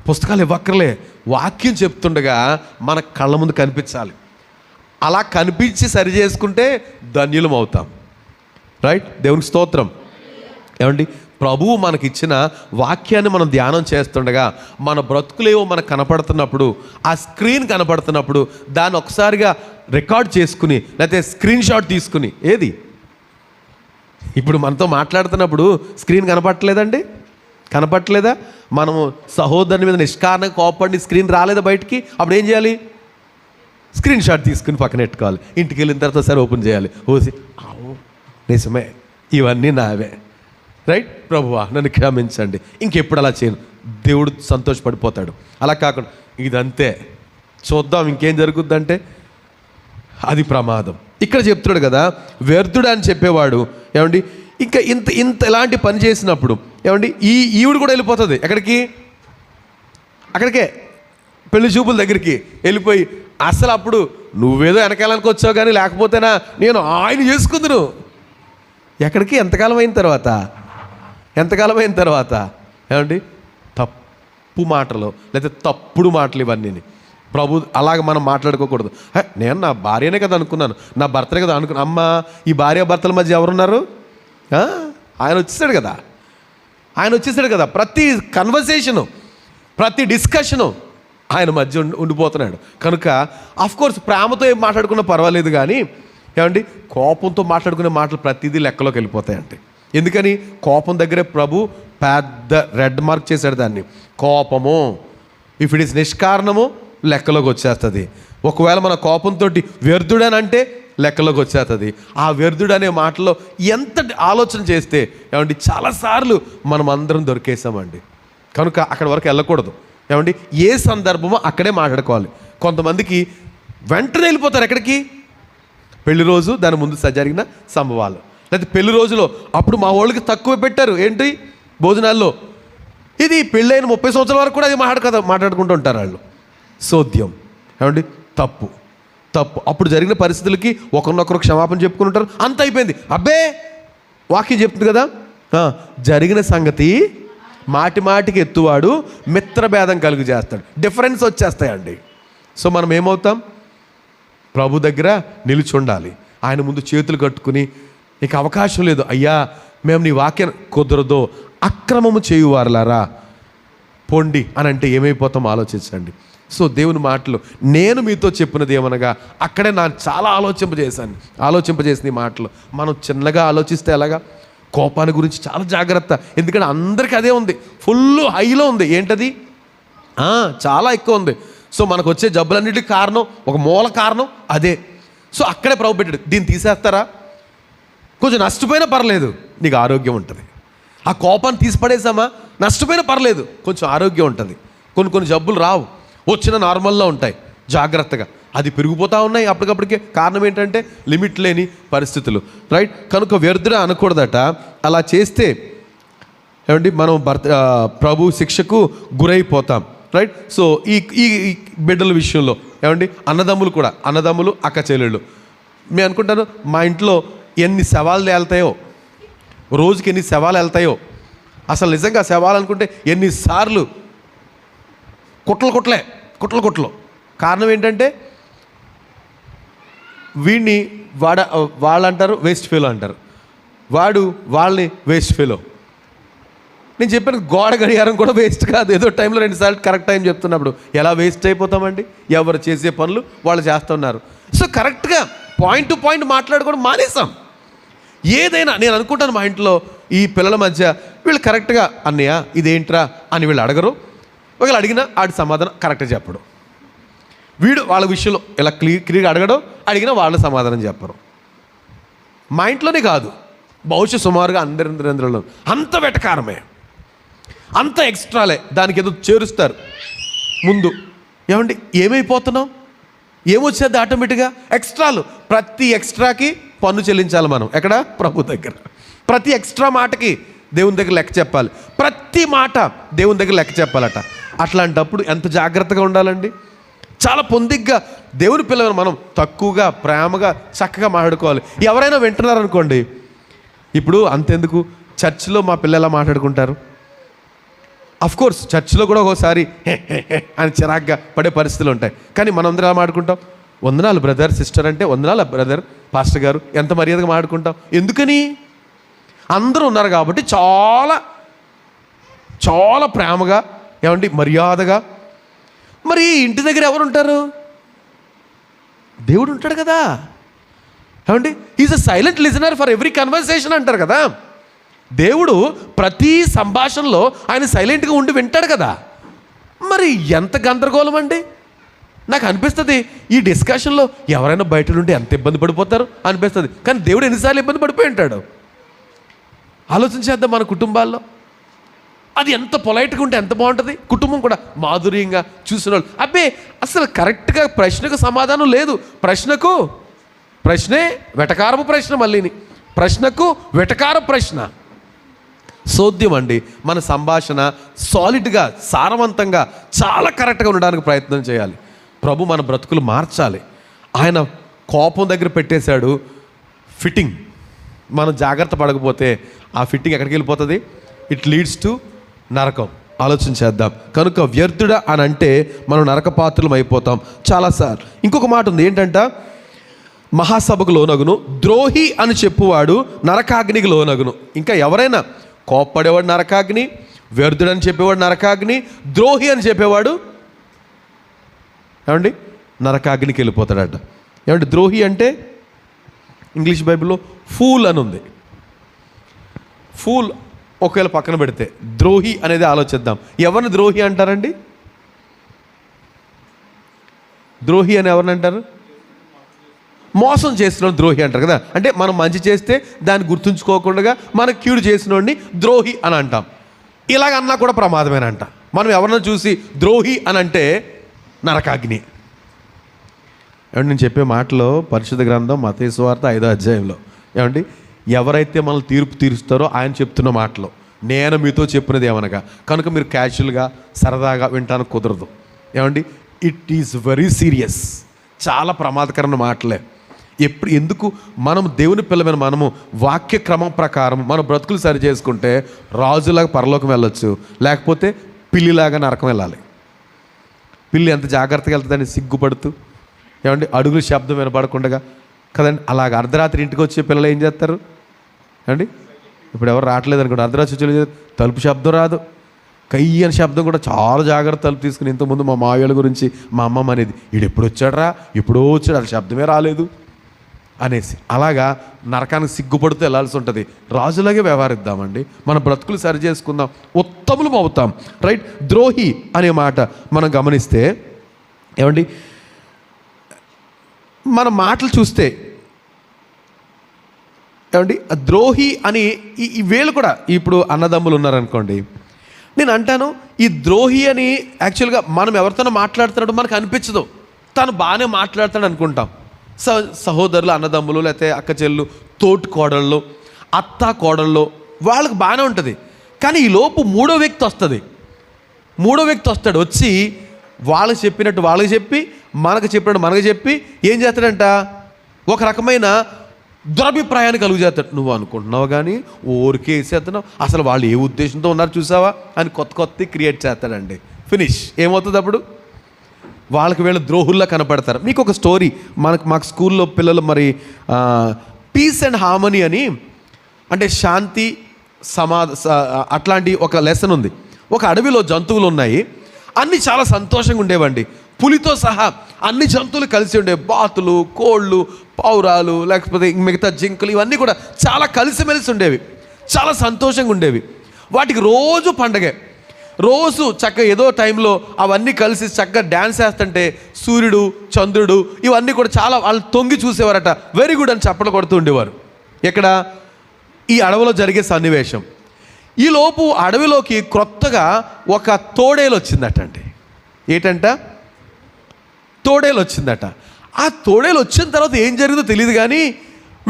పుస్తకాలు ఇవ్వక్కర్లే, వాక్యం చెప్తుండగా మన కళ్ళ ముందు కనిపించాలి. అలా కనిపించి సరి చేసుకుంటే ధన్యులం అవుతాం. రైట్, దేవునికి స్తోత్రం. ఏమండి, ప్రభువు మనకిచ్చిన వాక్యాన్ని మనం ధ్యానం చేస్తుండగా మన బ్రతుకులేవో మనకు కనపడుతున్నప్పుడు, ఆ స్క్రీన్ కనపడుతున్నప్పుడు దాన్ని ఒకసారిగా రికార్డ్ చేసుకుని లేకపోతే స్క్రీన్ షాట్ తీసుకుని, ఏది ఇప్పుడు మనతో మాట్లాడుతున్నప్పుడు స్క్రీన్ కనపడట్లేదండి, కనపడట్లేదా? మనము సహోదరుని మీద నిష్కారణంగా కోపడి స్క్రీన్ రాలేదా బయటికి, అప్పుడు ఏం చేయాలి? స్క్రీన్ షాట్ తీసుకుని పక్కన పెట్టుకోవాలి. ఇంటికి వెళ్ళిన తర్వాత సరే ఓపెన్ చేయాలి. ఓసి నిజమే, ఇవన్నీ నావే. రైట్, ప్రభువా నన్ను క్షమించండి, ఇంకెప్పుడు అలా చేయను. దేవుడు సంతోషపడిపోతాడు. అలా కాకుండా ఇదంతే చూద్దాం ఇంకేం జరుగుద్దంటే అది ప్రమాదం. ఇక్కడ చెప్తున్నాడు కదా, వ్యర్థుడు అని చెప్పేవాడు ఏమండి ఇంకా ఇంత ఇలాంటి పని చేసినప్పుడు ఏమండి ఈవిడ కూడా వెళ్ళిపోతుంది. ఎక్కడికి? అక్కడికే, పెళ్లి చూపుల దగ్గరికి వెళ్ళిపోయి అసలు అప్పుడు నువ్వేదో వెనకాలానికి వచ్చావు కానీ లేకపోతేనా నేను ఆయన చేసుకుందును. ఎక్కడికి? ఎంతకాలం అయిన తర్వాత ఏమండి తప్పు మాటలు లేదా తప్పుడు మాటలు ఇవన్నీ ప్రభు అలాగ మనం మాట్లాడుకోకూడదు. నేను నా భార్యనే కదా అనుకున్నాను, నా భర్తనే కదా అనుకున్నాను. అమ్మ, ఈ భార్యాభర్తల మధ్య ఎవరున్నారు? ఆయన వచ్చేసాడు కదా. ప్రతి కన్వర్సేషను, ప్రతి డిస్కషను ఆయన మధ్య ఉండిపోతున్నాడు. కనుక అఫ్కోర్స్ ప్రేమతో ఏం మాట్లాడుకున్నా పర్వాలేదు, కానీ ఏమండి కోపంతో మాట్లాడుకునే మాటలు ప్రతిదీ లెక్కలోకి వెళ్ళిపోతాయండి. ఎందుకని? కోపం దగ్గరే ప్రభు పెద్ద రెడ్ మార్క్ చేశాడు దాన్ని. కోపము ఇఫ్ ఇట్ ఈస్ నిష్కారణము లెక్కలోకి వచ్చేస్తుంది. ఒకవేళ మన కోపంతో వ్యర్థుడని అంటే లెక్కలోకి వచ్చేస్తుంది. ఆ వ్యర్థుడు అనే మాటలో ఎంత ఆలోచన చేస్తే ఏమండి చాలాసార్లు మనం అందరం దొరికేసామండి. కనుక అక్కడి వరకు వెళ్ళకూడదు. ఏమండి ఏ సందర్భమో అక్కడే మాట్లాడుకోవాలి. కొంతమందికి వెంటనే వెళ్ళిపోతారు. ఎక్కడికి? పెళ్లి రోజు, దాని ముందు జరిగిన సంభవాలు, లేకపోతే పెళ్లి రోజులో అప్పుడు మా వాళ్ళకి తక్కువ పెట్టారు ఏంటి భోజనాల్లో, ఇది పెళ్ళైన 30 సంవత్సరాల వరకు కూడా అది మాట్లాడుకుంటూ ఉంటారు వాళ్ళు. సోద్యం. ఏమండి తప్పు. అప్పుడు జరిగిన పరిస్థితులకి ఒకరినొకరు క్షమాపణ చెప్పుకుని ఉంటారు, అంత అయిపోయింది. అబ్బే వాక్యం చెప్తుంది కదా, జరిగిన సంగతి మాటికి ఎత్తువాడు మిత్రభేదం కలుగు చేస్తాడు. డిఫరెన్స్ వచ్చేస్తాయండి. సో మనం ఏమవుతాం? ప్రభు దగ్గర నిలుచుండాలి. ఆయన ముందు చేతులు కట్టుకుని ఇక అవకాశం లేదు, అయ్యా మేము నీ వాక్యం కుదరదో, అక్రమము చేయువారులారా పొండి అని అంటే ఏమైపోతాం ఆలోచించండి. సో దేవుని మాటలు నేను మీతో చెప్పినది ఏమనగా అక్కడే నా చాలా ఆలోచింపజేసిన ఈ మాటలు మనం చిన్నగా ఆలోచిస్తే ఎలాగా? కోపాన్ని గురించి చాలా జాగ్రత్త. ఎందుకంటే అందరికీ అదే ఉంది, ఫుల్ హైలో ఉంది. ఏంటది? చాలా ఎక్కువ ఉంది. సో మనకు వచ్చే జబ్బులన్నిటికీ కారణం, ఒక మూల కారణం అదే. సో అక్కడే ప్రభు పెట్టాడు, దీన్ని తీసేస్తారా? కొంచెం నష్టపోయినా పర్లేదు, నీకు ఆరోగ్యం ఉంటుంది. ఆ కోపాన్ని తీసిపడేసామా, నష్టపోయినా పర్లేదు, కొంచెం ఆరోగ్యం ఉంటుంది. కొన్ని జబ్బులు రావు, వచ్చిన నార్మల్లో ఉంటాయి. జాగ్రత్తగా అది పెరిగిపోతూ ఉన్నాయి అప్పటికప్పటికే. కారణం ఏంటంటే లిమిట్ లేని పరిస్థితులు. రైట్, కనుక వ్యర్థుడా అనకూడదట. అలా చేస్తే ఏమండి మనం ప్రభు శిక్షకు గురైపోతాం. రైట్. సో ఈ బిడ్డల విషయంలో ఏమండి అన్నదమ్ములు అక్క చెల్లెళ్ళు, మేము అనుకుంటాను మా ఇంట్లో ఎన్ని శవాలు వెళ్తాయో, రోజుకి ఎన్ని శవాలు వెళ్తాయో. అసలు నిజంగా శవాలు అనుకుంటే ఎన్నిసార్లు కుట్ల. కారణం ఏంటంటే వీడిని వాళ్ళు అంటారు వేస్ట్ ఫెలో అంటారు, వాళ్ళని వేస్ట్ ఫెలో. నేను చెప్పాను గోడ గడియారం కూడా వేస్ట్ కాదు. ఏదో టైంలో 2 సార్లు కరెక్ట్ టైం చెప్తున్నప్పుడు ఎలా వేస్ట్ అయిపోతామండి? ఎవరు చేసే పనులు వాళ్ళు చేస్తున్నారు. సో కరెక్ట్గా పాయింట్ టు పాయింట్ మాట్లాడుకోవడం మానేసాం. ఏదైనా నేను అనుకుంటాను మా ఇంట్లో ఈ పిల్లల మధ్య వీళ్ళు కరెక్ట్గా అన్నయ్య ఇదేంట్రా అని వీళ్ళు అడగరు. ఒకవేళ అడిగినా ఆడి సమాధానం కరెక్ట్గా చెప్పడు. వీడు వాళ్ళ విషయంలో ఇలా క్లియర్గా అడిగినా వాళ్ళ సమాధానం చెప్పరు. మా ఇంట్లోనే కాదు, బహుశా సుమారుగా అందరింద్రంలో అంత వెటకారమే, అంత ఎక్స్ట్రాలే. దానికి ఏదో చేరుస్తారు ముందు. ఏమండి ఏమైపోతున్నాం? ఏమొచ్చేది ఆటోమేటిక్గా? ఎక్స్ట్రాలు. ప్రతి ఎక్స్ట్రాకి పన్ను చెల్లించాలి మనం. ఎక్కడ? ప్రభు దగ్గర. ప్రతి ఎక్స్ట్రా మాటకి దేవుని దగ్గర లెక్క చెప్పాలి. ప్రతి మాట దేవుని దగ్గర లెక్క చెప్పాలట. అట్లాంటప్పుడు ఎంత జాగ్రత్తగా ఉండాలండి. చాలా పొందిగ్గా దేవుని పిల్లలను మనం తక్కువగా ప్రేమగా చక్కగా మాట్లాడుకోవాలి. ఎవరైనా వింటున్నారనుకోండి, ఇప్పుడు అంతెందుకు చర్చిలో మా పిల్లలు ఎలా మాట్లాడుకుంటారు, అఫ్కోర్స్ చర్చిలో కూడా ఒకసారి అని చిరాగ్గా పడే పరిస్థితులు ఉంటాయి. కానీ మనం అందరం ఎలా మాట్లాడుకుంటాం, వందనాలు బ్రదర్ సిస్టర్ అంటే వందనాలు బ్రదర్ పాస్టర్ గారు, ఎంత మర్యాదగా మాట్లాడుకుంటాం. ఎందుకని? అందరూ ఉన్నారు కాబట్టి చాలా చాలా ప్రేమగా, ఏమండి మర్యాదగా. మరి ఇంటి దగ్గర ఎవరు ఉంటారు? దేవుడు ఉంటాడు కదా, ఏమండి is a silent listener for every conversation అంటారు కదా. దేవుడు ప్రతి సంభాషణలో ఆయన సైలెంట్గా ఉండి వింటాడు కదా. మరి ఎంత గందరగోళం అండి. నాకు అనిపిస్తుంది ఈ డిస్కషన్లో ఎవరైనా బయట నుండి ఎంత ఇబ్బంది పడిపోతారు అనిపిస్తుంది. కానీ దేవుడు ఎన్నిసార్లు ఇబ్బంది పడిపోయి ఉంటాడు. ఆలోచించేద్దాం. మన కుటుంబాల్లో అది ఎంత పొలైట్గా ఉంటే ఎంత బాగుంటుంది. కుటుంబం కూడా మాధుర్యంగా చూసిన వాళ్ళు, అబ్బే అసలు కరెక్ట్గా ప్రశ్నకు సమాధానం లేదు, ప్రశ్నే వెటకారపు ప్రశ్న, మళ్ళీని ప్రశ్నకు వెటకార ప్రశ్న, సోద్యం అండి. మన సంభాషణ సాలిడ్గా సారవంతంగా చాలా కరెక్ట్గా ఉండడానికి ప్రయత్నం చేయాలి. ప్రభు మన బ్రతుకులు మార్చాలి. ఆయన కోపం దగ్గర పెట్టేశాడు ఫిట్టింగ్. మనం జాగ్రత్త పడకపోతే ఆ ఫిట్టింగ్ ఎక్కడికి వెళ్ళిపోతుంది? ఇట్ లీడ్స్ టు నరకం. ఆలోచించేద్దాం. కనుక వ్యర్థుడా అని అంటే మనం నరక పాత్రలం అయిపోతాం చాలాసార్లు. ఇంకొక మాట ఉంది ఏంటంట, మహాసభకు లోనగును, ద్రోహి అని చెప్పువాడు నరకాగ్నికి లోనగును. ఇంకా ఎవరైనా కోప్పడేవాడు నరకాగ్ని, వ్యర్థుడని చెప్పేవాడు నరకాగ్ని, ద్రోహి అని చెప్పేవాడు ఏమండి నరకాగ్నికి వెళ్ళిపోతాడట. ఏమంటే ద్రోహి అంటే ఇంగ్లీష్ బైబిల్లో ఫూల్ అని ఉంది. ఫూల్ ఒకవేళ పక్కన పెడితే ద్రోహి అనేది ఆలోచిద్దాం. ఎవరిని ద్రోహి అంటారండి? ద్రోహి అని ఎవరిని అంటారు? మోసం చేసిన ద్రోహి అంటారు కదా. అంటే మనం మంచి చేస్తే దాన్ని గుర్తుంచుకోకుండా మనకు కీడు చేసినోడిని ద్రోహి అని అంటాం. ఇలాగన్నా కూడా ప్రమాదమేనంట. మనం ఎవరన్నా చూసి ద్రోహి అని అంటే నరకాగ్ని. ఏమంటే నేను చెప్పే మాటలో పరిశుద్ధ గ్రంథం మత్తయి సువార్త 5వ అధ్యాయంలో ఏమండి ఎవరైతే మనల్ని తీర్పు తీరుస్తారో ఆయన చెప్తున్న మాటలో నేను మీతో చెప్పినది ఏమనగా, కనుక మీరు క్యాజువల్గా సరదాగా వింటానికి కుదరదు. ఏమండి ఇట్ ఈజ్ వెరీ సీరియస్. చాలా ప్రమాదకరమైన మాటలే. ఎందుకు మనం దేవుని పిల్లమైన మనము వాక్య క్రమం ప్రకారం మన బ్రతుకులు సరి చేసుకుంటే రాజులాగా పరలోకం వెళ్ళొచ్చు, లేకపోతే పిల్లిలాగా నరకం వెళ్ళాలి. పిల్లి ఎంత జాగ్రత్తగా వెళ్తుందని సిగ్గుపడుతూ, ఏమండి అడుగులు శబ్దం వినపడకుండా కదండి. అలాగ అర్ధరాత్రి ఇంటికి వచ్చే పిల్లలు ఏం చేస్తారు అండి? ఇప్పుడు ఎవరు రావట్లేదు అనుకోండి, అర్ధరాత్రి వచ్చి తలుపు శబ్దం రాదు, కయ్యని శబ్దం కూడా చాలా జాగ్రత్త తలుపు తీసుకుని. ఇంతకుముందు మా మావయ్యల గురించి మా అమ్మమ్మ అనేది, వీడు ఎప్పుడు వచ్చాడరా, ఎప్పుడో వచ్చాడు, అది శబ్దమే రాలేదు అనేసి. అలాగా నరకానికి సిగ్గుపడుతూ వెళ్ళాల్సి ఉంటుంది. రాజులాగే వ్యవహరిద్దామండి, మన బ్రతుకులు సరి చేసుకుందాం, ఉత్తములు అవుతాం. రైట్. ద్రోహి అనే మాట మనం గమనిస్తే ఏమండి మన మాటలు చూస్తే ఏమండి ద్రోహి అని ఈ వీళ్ళు కూడా ఇప్పుడు అన్నదమ్ములు ఉన్నారనుకోండి, నేను అంటాను ఈ ద్రోహి అని యాక్చువల్గా మనం ఎవరితోనో మాట్లాడుతున్నాడు మనకు అనిపించదు, తను బాగానే మాట్లాడతాడు అనుకుంటాం. సహోదరులు అన్నదమ్ములు లేకపోతే అక్క చెల్లు తోటి కోడళ్ళు అత్త కోడళ్ళు వాళ్ళకి బాగానే ఉంటుంది. కానీ ఈ లోపు మూడో వ్యక్తి వస్తాడు. వచ్చి వాళ్ళకి చెప్పినట్టు వాళ్ళకి చెప్పి మనకు చెప్పినట్టు మనకు చెప్పి ఏం చేస్తాడంట, ఒక రకమైన దురభిప్రాయాన్ని కలుగు చేస్తాడు. నువ్వు అనుకుంటున్నావు కానీ ఊరికే వేసేస్తున్నావు, అసలు వాళ్ళు ఏ ఉద్దేశంతో ఉన్నారు చూసావా అని కొత్త క్రియేట్ చేస్తాడండి. ఫినిష్. ఏమవుతుంది అప్పుడు? వాళ్ళకి వీళ్ళు ద్రోహుల్లా కనపడతారు. మీకు ఒక స్టోరీ, మాకు స్కూల్లో పిల్లలు మరి పీస్ అండ్ హార్మనీ అని, అంటే శాంతి అట్లాంటి ఒక లెసన్ ఉంది. ఒక అడవిలో జంతువులు ఉన్నాయి, అన్నీ చాలా సంతోషంగా ఉండేవండి. పులితో సహా అన్ని జంతువులు కలిసి ఉండేవి. బాతులు, కోళ్ళు, పావురాలు, లేకపోతే మిగతా జింకలు, ఇవన్నీ కూడా చాలా కలిసిమెలిసి ఉండేవి, చాలా సంతోషంగా ఉండేవి. వాటికి రోజు పండగే. రోజు చక్కగా ఏదో టైంలో అవన్నీ కలిసి చక్కగా డ్యాన్స్ వేస్తుంటే సూర్యుడు, చంద్రుడు ఇవన్నీ కూడా చాలా వాళ్ళు తొంగి చూసేవారట. వెరీ గుడ్ అని చప్పట్లు కొడుతూ ఉండేవారు. ఇక్కడ ఈ అడవిలో జరిగే సన్నివేశం. ఈలోపు అడవిలోకి క్రొత్తగా ఒక తోడేలు వచ్చిందట అండి. ఏంటంట? తోడేలు వచ్చిందట. ఆ తోడేలు వచ్చిన తర్వాత ఏం జరిగిందో తెలియదు కానీ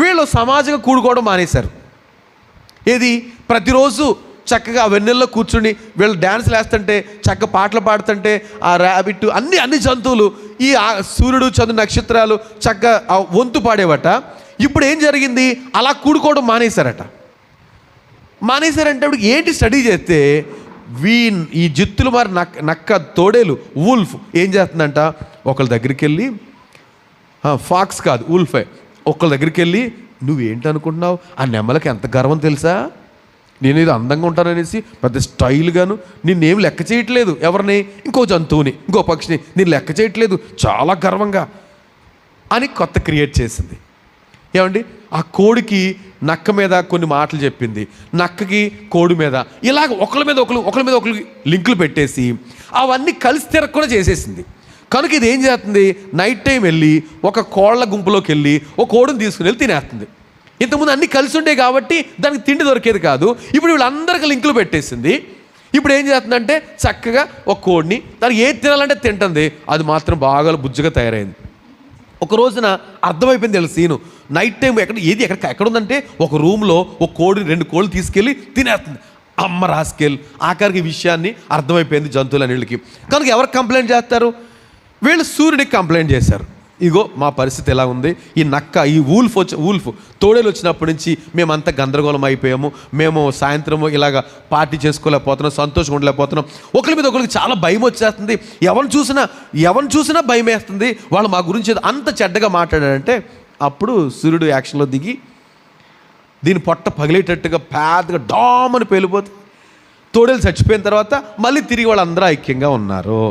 వీళ్ళు సమాజంగా కూడుకోవడం మానేశారు. ఏది ప్రతిరోజు చక్కగా ఆ వెన్నెల్లో కూర్చుని వీళ్ళు డ్యాన్స్లు వేస్తుంటే చక్కగా పాటలు పాడుతుంటే ఆ ర్యాబిట్ అన్ని జంతువులు ఈ సూర్యుడు చంద్రుడు నక్షత్రాలు చక్కగా ఆ వంతు పాడేవట. ఇప్పుడు ఏం జరిగింది, అలా కూడుకోవడం మానేశారంటే అప్పుడు ఏంటి స్టడీ చేస్తే ఈ జిత్తులు మరి నక్క తోడేలు వూల్ఫ్ ఏం చేస్తుందంట, ఒకళ్ళ దగ్గరికి వెళ్ళి ఫాక్స్ కాదు వూల్ఫే, ఒకళ్ళ దగ్గరికి వెళ్ళి నువ్వేంటి అనుకుంటున్నావు, ఆ నెమ్మలకి ఎంత గర్వం తెలుసా, నేను ఇది అందంగా ఉంటాననేసి పెద్ద స్టైల్గాను నిన్నేం లెక్క చేయట్లేదు, ఎవరిని ఇంకో జంతువుని ఇంకో పక్షిని నేను లెక్క చేయట్లేదు చాలా గర్వంగా అని కొత్త క్రియేట్ చేసింది. ఏమండి ఆ కోడికి నక్క మీద కొన్ని మాటలు చెప్పింది, నక్కకి కోడి మీద ఇలాగ ఒకళ్ళ మీద ఒకళ్ళు లింకులు పెట్టేసి అవన్నీ కలిసి తిరగకుండా చేసేసింది. కనుక ఇది ఏం చేస్తుంది, నైట్ టైం వెళ్ళి ఒక కోళ్ళ గుంపులోకి వెళ్ళి ఒక కోడిని తీసుకుని వెళ్ళి తినేస్తుంది. ఇంతకుముందు అన్నీ కలిసి ఉండే కాబట్టి దానికి తిండి దొరికేది కాదు. ఇప్పుడు వీళ్ళందరికీ లింకులు పెట్టేసింది. ఇప్పుడు ఏం చేస్తుందంటే చక్కగా ఒక కోడిని దానికి ఏది తినాలంటే తింటుంది, అది మాత్రం బాగా బుజ్జగా తయారైంది. ఒక రోజున అర్థమైపోయింది తెలుసు సీను, నైట్ టైం ఎక్కడ ఉందంటే ఒక రూమ్లో ఒక కోడిని 2 కోళ్ళు తీసుకెళ్ళి తినేస్తుంది. అమ్మ రాసుకెళ్ళి ఆఖరికి విషయాన్ని అర్థమైపోయింది జంతువులన్నిళ్ళకి. కనుక ఎవరికి కంప్లైంట్ చేస్తారు, వీళ్ళు సూర్యుడికి కంప్లైంట్ చేశారు. ఇగో మా పరిస్థితి ఎలా ఉంది, ఈ నక్క ఈ వూల్ఫ్ తోడేలు వచ్చినప్పటి నుంచి మేమంతా గందరగోళం అయిపోయాము, మేము సాయంత్రం ఇలాగ పార్టీ చేసుకోలేకపోతున్నాం, సంతోషంగా ఉండలేకపోతున్నాం, ఒకరి మీద ఒకరికి చాలా భయం వచ్చేస్తుంది, ఎవరిని చూసినా భయం వేస్తుంది, వాళ్ళు మా గురించి అంత చెడ్డగా మాట్లాడారంటే అప్పుడు సూర్యుడు యాక్షన్లో దిగి దీని పొట్ట పగిలేటట్టుగా పెద్దగా డామని పేలిపోతే తోడేలు చచ్చిపోయిన తర్వాత మళ్ళీ తిరిగి వాళ్ళందరూ ఐక్యంగా ఉన్నారు.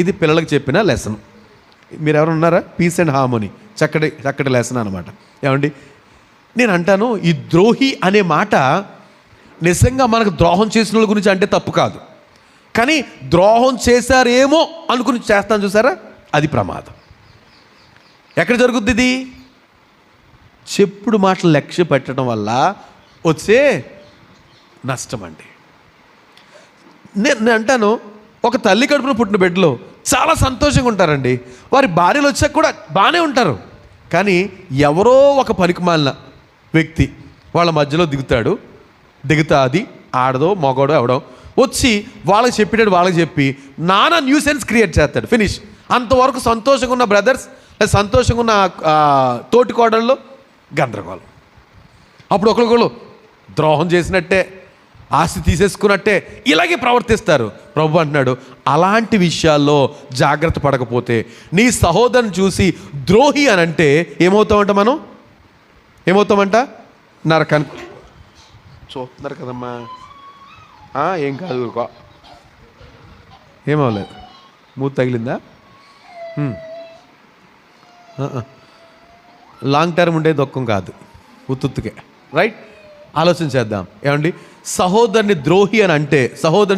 ఇది పిల్లలకు చెప్పిన లెసన్. మీరు ఎవరు ఉన్నారా, పీస్ అండ్ హార్మోనీ చక్కటి లెసన్ అనమాట. ఏమండి నేను అంటాను, ఈ ద్రోహి అనే మాట నిజంగా మనకు ద్రోహం చేసిన వాళ్ళ గురించి అంటే తప్పు కాదు, కానీ ద్రోహం చేశారేమో అనుకుని చేస్తాను చూసారా, అది ప్రమాదం. ఎక్కడ జరుగుద్ది ఇది, చెప్పుడు మాటలు లక్ష్య పెట్టడం వల్ల వచ్చే నష్టం అండి. నేను అంటాను, ఒక తల్లి కడుపున పుట్టిన బిడ్డలో చాలా సంతోషంగా ఉంటారండి, వారి భార్యలు వచ్చాక కూడా బాగానే ఉంటారు, కానీ ఎవరో ఒక పనికిమాలిన వ్యక్తి వాళ్ళ మధ్యలో దిగుతా అది ఆడదో మగోడో ఎవడో వచ్చి వాళ్ళకి చెప్పేటట్టు వాళ్ళకి చెప్పి నానా న్యూసెన్స్ క్రియేట్ చేస్తాడు. ఫినిష్. అంతవరకు సంతోషంగా ఉన్న బ్రదర్స్ లేదా సంతోషంగా ఉన్న తోటి కోడళ్ళు గందరగోళం. అప్పుడు ఒకరికొకరు ద్రోహం చేసినట్టే, ఆస్తి తీసేసుకున్నట్టే ఇలాగే ప్రవర్తిస్తారు. ప్రభు అంటున్నాడు, అలాంటి విషయాల్లో జాగ్రత్త పడకపోతే నీ సహోదరుని చూసి ద్రోహి అని అంటే ఏమవుతామంట నరకానికి చూస్తున్నారు కదమ్మా, ఏం కాదు ఊరుకో, ఏమవలేదు, మూత తగిలిందా, లాంగ్ టర్మ్ ఉండే దుఃఖం కాదు, ఉత్తుకే. రైట్, ఆలోచన చేద్దాం. ఏమండి సహోదరుని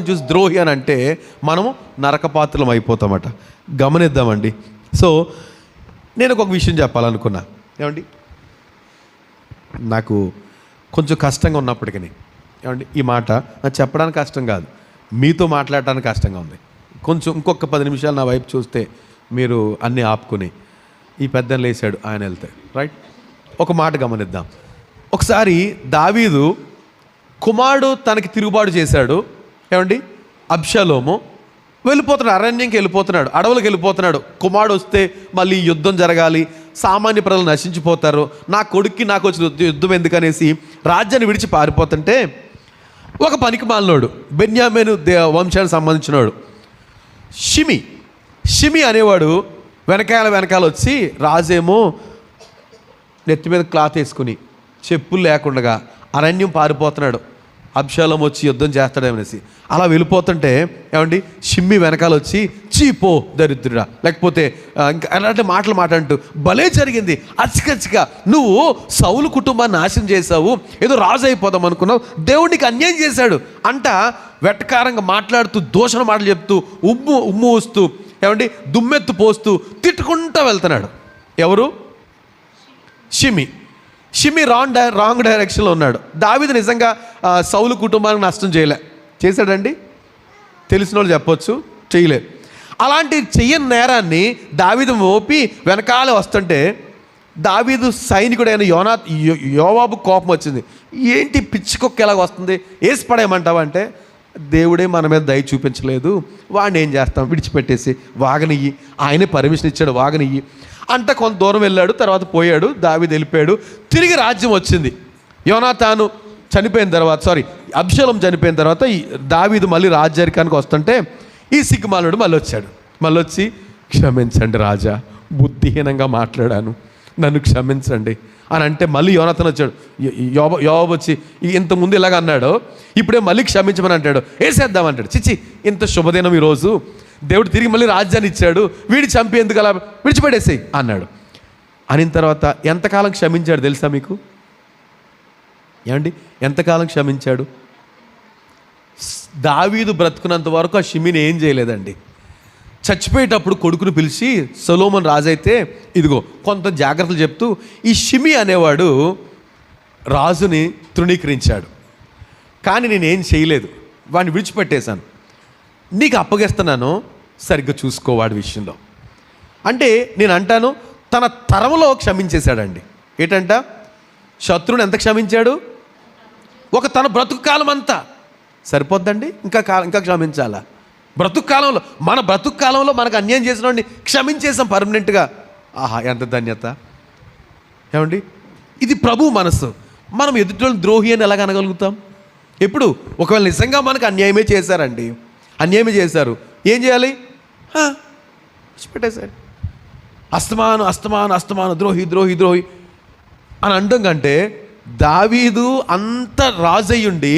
చూసి ద్రోహి అని అంటే మనము నరకపాత్రలం అయిపోతామట. గమనిద్దామండి. సో నేను ఒక విషయం చెప్పాలనుకున్నా. ఏమండి నాకు కొంచెం కష్టంగా ఉన్నప్పటికీ, ఏమండి ఈ మాట నాకు చెప్పడానికి కష్టం కాదు, మీతో మాట్లాడటానికి కష్టంగా ఉంది. కొంచెం ఇంకొక 10 నిమిషాలు నా వైపు చూస్తే మీరు అన్నీ ఆపుకుని, ఈ పెద్దని లేచాడు ఆయన వెళ్తే, రైట్, ఒక మాట గమనిద్దాం. ఒకసారి దావీదు కుమారుడు తనకి తిరుగుబాటు చేశాడు. ఏమండి అబ్షాలోము వెళ్ళిపోతున్నాడు, అరణ్యంకి వెళ్ళిపోతున్నాడు, అడవులకు వెళ్ళిపోతున్నాడు. కుమారుడు వస్తే మళ్ళీ యుద్ధం జరగాలి, సామాన్య ప్రజలు నశించిపోతారు, నా కొడుక్కి నాకు వచ్చిన యుద్ధం ఎందుకనేసి రాజ్యాన్ని విడిచి పారిపోతుంటే ఒక పనికిమాలినోడు, బెన్యామీను వంశానికి సంబంధించినవాడు షిమి అనేవాడు వెనకాల వచ్చి, రాజేమో నెత్తి మీద క్లాత్ వేసుకుని చెప్పులు లేకుండా అరణ్యం పారిపోతున్నాడు, అబ్షాలోము వచ్చి యుద్ధం చేస్తాడేమనేసి అలా వెళ్ళిపోతుంటే, ఏమండి షిమ్మి వెనకాల వచ్చి చీపో దరిద్రుడా, లేకపోతే ఇంకా అలాంటి మాటలు మాట్లాడుతూ భలే జరిగింది, అచ్చికచ్చిగా నువ్వు సౌలు కుటుంబాన్ని నాశనం చేశావు, ఏదో రాజు అయిపోదాం అనుకున్నావు, దేవుడికి అన్యాయం చేశాడు అంట వెటకారంగా మాట్లాడుతూ దోషణ మాటలు చెప్తూ ఉమ్ము వస్తూ, ఏమండి దుమ్మెత్తు పోస్తూ తిట్టుకుంటూ వెళ్తున్నాడు. ఎవరు? షిమి రాంగ్ డైరెక్షన్లో ఉన్నాడు. దావీదు నిజంగా సౌలు కుటుంబానికి నష్టం చేశాడండి, తెలిసిన వాళ్ళు చెప్పొచ్చు, చేయలేదు. అలాంటి చెయ్యని నేరాన్ని దావీదు మోపి వెనకాల వస్తుంటే దావీదు సైనికుడైన యోవాబు కోపం వచ్చింది. ఏంటి పిచ్చికొక్క ఎలాగ వస్తుంది, వేసి పడేయమంటావా అంటే, దేవుడే మన మీద దయ చూపించలేదు, వాడిని ఏం చేస్తాం, విడిచిపెట్టేసి వాగనియ్యి, ఆయనే పర్మిషన్ ఇచ్చాడు వాగనియ్యి అంట. కొంత దూరం వెళ్ళాడు, తర్వాత పోయాడు, దావీదు వెళ్ళిపోయాడు. తిరిగి రాజ్యం వచ్చింది. యోనాతాను చనిపోయిన తర్వాత, అబ్షాలోం చనిపోయిన తర్వాత ఈ దావీదు మళ్ళీ రాజ్యాధికారానికి వస్తుంటే ఈ సిగ్గుమాలుడు మళ్ళీ వచ్చాడు. మళ్ళీ వచ్చి, క్షమించండి రాజా, బుద్ధిహీనంగా మాట్లాడాను, నన్ను క్షమించండి అని అంటే మళ్ళీ యోనాతాను వచ్చాడు. యోవాబు వచ్చి ఇంతకుముందు ఇలాగ అన్నాడు, ఇప్పుడే మళ్ళీ క్షమించమని అంటాడు, వేసేద్దామంటాడు. చిచ్చి, ఇంత శుభదినం ఈరోజు, దేవుడు తిరిగి మళ్ళీ రాజ్యాన్ని ఇచ్చాడు, వీడి చంపేందుకు అలా విడిచిపెట్టేసేయి అన్నాడు. అనిన తర్వాత ఎంతకాలం క్షమించాడు తెలుసా మీకు? ఏమండి, ఎంతకాలం క్షమించాడు? దావీదు బ్రతుకున్నంత వరకు ఆ షిమీని ఏం చేయలేదండి. చచ్చిపోయేటప్పుడు కొడుకును పిలిచి, సొలొమోను రాజైతే ఇదిగో కొంత జాగ్రత్తలు చెప్తూ, ఈ షిమి అనేవాడు రాజుని తృణీకరించాడు, కానీ నేనేం చేయలేదు, వాడిని విడిచిపెట్టేశాను, నీకు అప్పగిస్తున్నాను, సరిగ్గా చూసుకో వాడి విషయంలో అంటే. నేను అంటాను, తన తరంలో క్షమించేశాడండి. ఏంటంట, శత్రువుని ఎంత క్షమించాడు? తన బ్రతుకు కాలం అంతా సరిపోద్దండి, ఇంకా క్షమించాలా? బ్రతుకు కాలంలో, మన బ్రతుకు కాలంలో మనకు అన్యాయం చేసిన వాడిని క్షమించేసాం పర్మనెంట్గా. ఆహా, ఎంత ధన్యత ఏమండి. ఇది ప్రభు మనసు. మనం ఎదుటి ద్రోహి అని ఎలాగ అనగలుగుతాం? ఎప్పుడు ఒకవేళ నిజంగా మనకు అన్యాయమే చేశారండి, అన్యాయమే చేశారు, ఏం చేయాలి? పెట్టేశారు. అస్తమాను అస్తమాను అస్తమాను ద్రోహి ద్రోహి ద్రోహి అని అంటాం కంటే, దావీదు అంత రాజయ్యుండి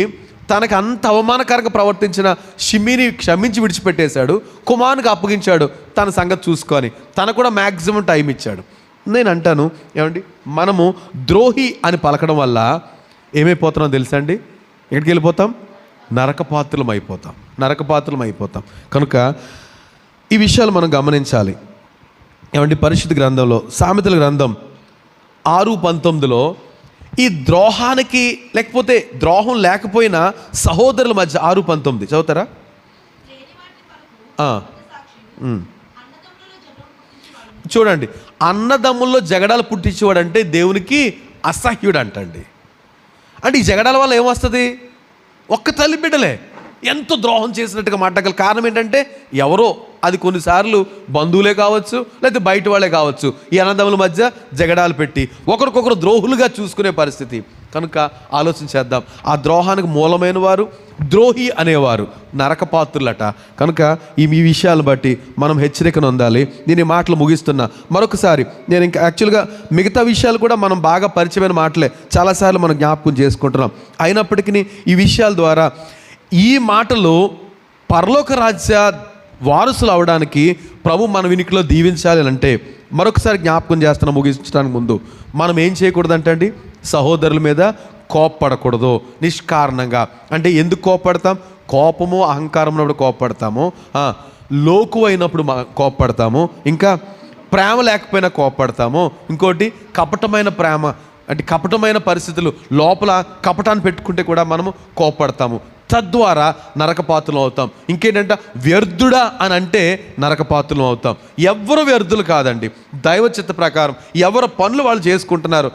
తనకు అంత అవమానకరంగా ప్రవర్తించిన షిమీని క్షమించి విడిచిపెట్టేశాడు, కుమారునికి అప్పగించాడు, తన సంగతి చూసుకొని తనకు కూడా మ్యాక్సిమం టైం ఇచ్చాడు. నేను అంటాను, ఏమండి, మనము ద్రోహి అని పలకడం వల్ల ఏమైపోతున్నాం తెలుసా అండి? ఎక్కడికి వెళ్ళిపోతాం? నరకపాత్రులం అయిపోతాం. కనుక ఈ విషయాలు మనం గమనించాలి. ఏమండి, పరిశుద్ధ గ్రంథంలో సామెతల గ్రంథం 6:19 ఈ ద్రోహానికి, లేకపోతే ద్రోహం లేకపోయినా సహోదరుల మధ్య 6:19 చదువుతారా? చూడండి, అన్నదమ్ముల్లో జగడాలు పుట్టించేవాడు అంటే దేవునికి అసహ్యుడు అంటండి. అంటే ఈ జగడాల వల్ల ఏమొస్తుంది? ఒక్క తల్లి బిడ్డలే ఎంతో ద్రోహం చేసినట్టుగా మాట్లాడగల కారణం ఏంటంటే, ఎవరో, అది కొన్నిసార్లు బంధువులే కావచ్చు, లేకపోతే బయట వాళ్ళే కావచ్చు, ఈ అన్నదమ్ముల మధ్య జగడాలు పెట్టి ఒకరికొకరు ద్రోహులుగా చూసుకునే పరిస్థితి. కనుక ఆలోచించేద్దాం, ఆ ద్రోహానికి మూలమైన వారు, ద్రోహి అనేవారు నరకపాత్రులట. కనుక ఈ విషయాలను బట్టి మనం హెచ్చరికను పొందాలి. నేను ఈ మాటలు ముగిస్తున్నా. మరొకసారి నేను ఇంకా యాక్చువల్గా మిగతా విషయాలు కూడా మనం బాగా పరిచయమైన మాటలే చాలాసార్లు మనం జ్ఞాపకం చేసుకుంటున్నాం. అయినప్పటికీ ఈ విషయాల ద్వారా ఈ మాటలు పరలోక రాజ్య వారసులు అవడానికి ప్రభు మన వినికిలో దీవించాలి అంటే, మరొకసారి జ్ఞాపకం చేస్తున్నా ముగించడానికి ముందు, మనం ఏం చేయకూడదంటే అండి, సహోదరుల మీద కోప్పడకూడదు నిష్కారణంగా. అంటే ఎందుకు కోప్పడతాం? కోపము అహంకారం ఉన్నప్పుడు కోప్పడతాము, లోకు అయినప్పుడు కోప్పడతాము, ఇంకా ప్రేమ లేకపోయినా కోప్పడతాము, ఇంకోటి కపటమైన ప్రేమ అంటే కపటమైన పరిస్థితులు లోపల కపటాన్ని పెట్టుకుంటే కూడా మనము కోప్పడతాము. తద్వారా నరకపాత్రులం అవుతాం. ఇంకేంటంటే వ్యర్థుడా అని అంటే నరకపాత్రులం అవుతాం. ఎవరు వ్యర్థులు కాదండి. దైవ చిత్త ప్రకారం ఎవరు పనులు వాళ్ళు చేసుకుంటున్నారు.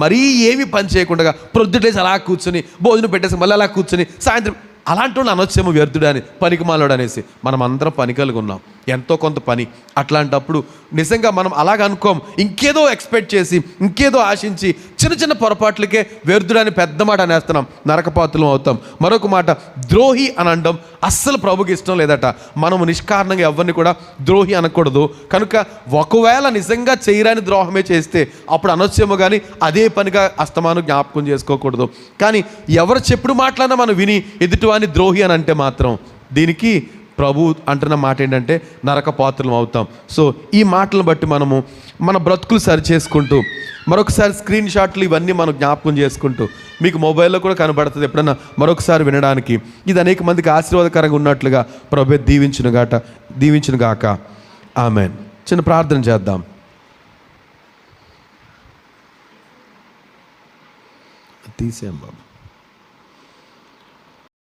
మరీ ఏమీ పని చేయకుండా ప్రొద్దుటేసి అలా కూర్చొని భోజనం పెట్టేసి మళ్ళీ అలా కూర్చొని సాయంత్రం అలాంటి వాళ్ళు అనొచ్చేమో వ్యర్థుడు అని, పనికిమాలోడు అనేసి. మనం అందరం పని కలిగి ఉన్నాం, ఎంతో కొంత పని. అట్లాంటప్పుడు నిజంగా మనం అలాగ అనుకోం, ఇంకేదో ఎక్స్పెక్ట్ చేసి ఇంకేదో ఆశించి చిన్న చిన్న పొరపాట్లకే వ్యర్థుడని పెద్ద మాట అనేస్తున్నాం, నరకపాత్రులం అవుతాం. మరొక మాట, ద్రోహి అని అనడం అస్సలు ప్రభుకి ఇష్టం లేదట. మనము నిష్కారణంగా ఎవరిని కూడా ద్రోహి అనకూడదు. కనుక ఒకవేళ నిజంగా చేయరాని ద్రోహమే చేస్తే అప్పుడు అనొచ్చేమో, కానీ అదే పనిగా అస్తమానం జ్ఞాపకం చేసుకోకూడదు. కానీ ఎవరు చెప్పుడు మాట్లాడినా మనం విని ఎదుటివాని ద్రోహి అని అంటే మాత్రం దీనికి ప్రభు అంటున్న మాట ఏంటంటే నరకపాత్రులం అవుతాం. సో ఈ మాటలను బట్టి మనము మన బ్రతుకులు సరి చేసుకుంటూ, మరొకసారి స్క్రీన్ షాట్లు ఇవన్నీ మనం జ్ఞాపకం చేసుకుంటూ, మీకు మొబైల్లో కూడా కనబడుతుంది ఎప్పుడన్నా మరొకసారి వినడానికి. ఇది అనేక మందికి ఆశీర్వాదకరంగా ఉన్నట్లుగా ప్రభు దీవించును గాక. ఆమెన్. చిన్న ప్రార్థన చేద్దాం. తీసేం బాబు.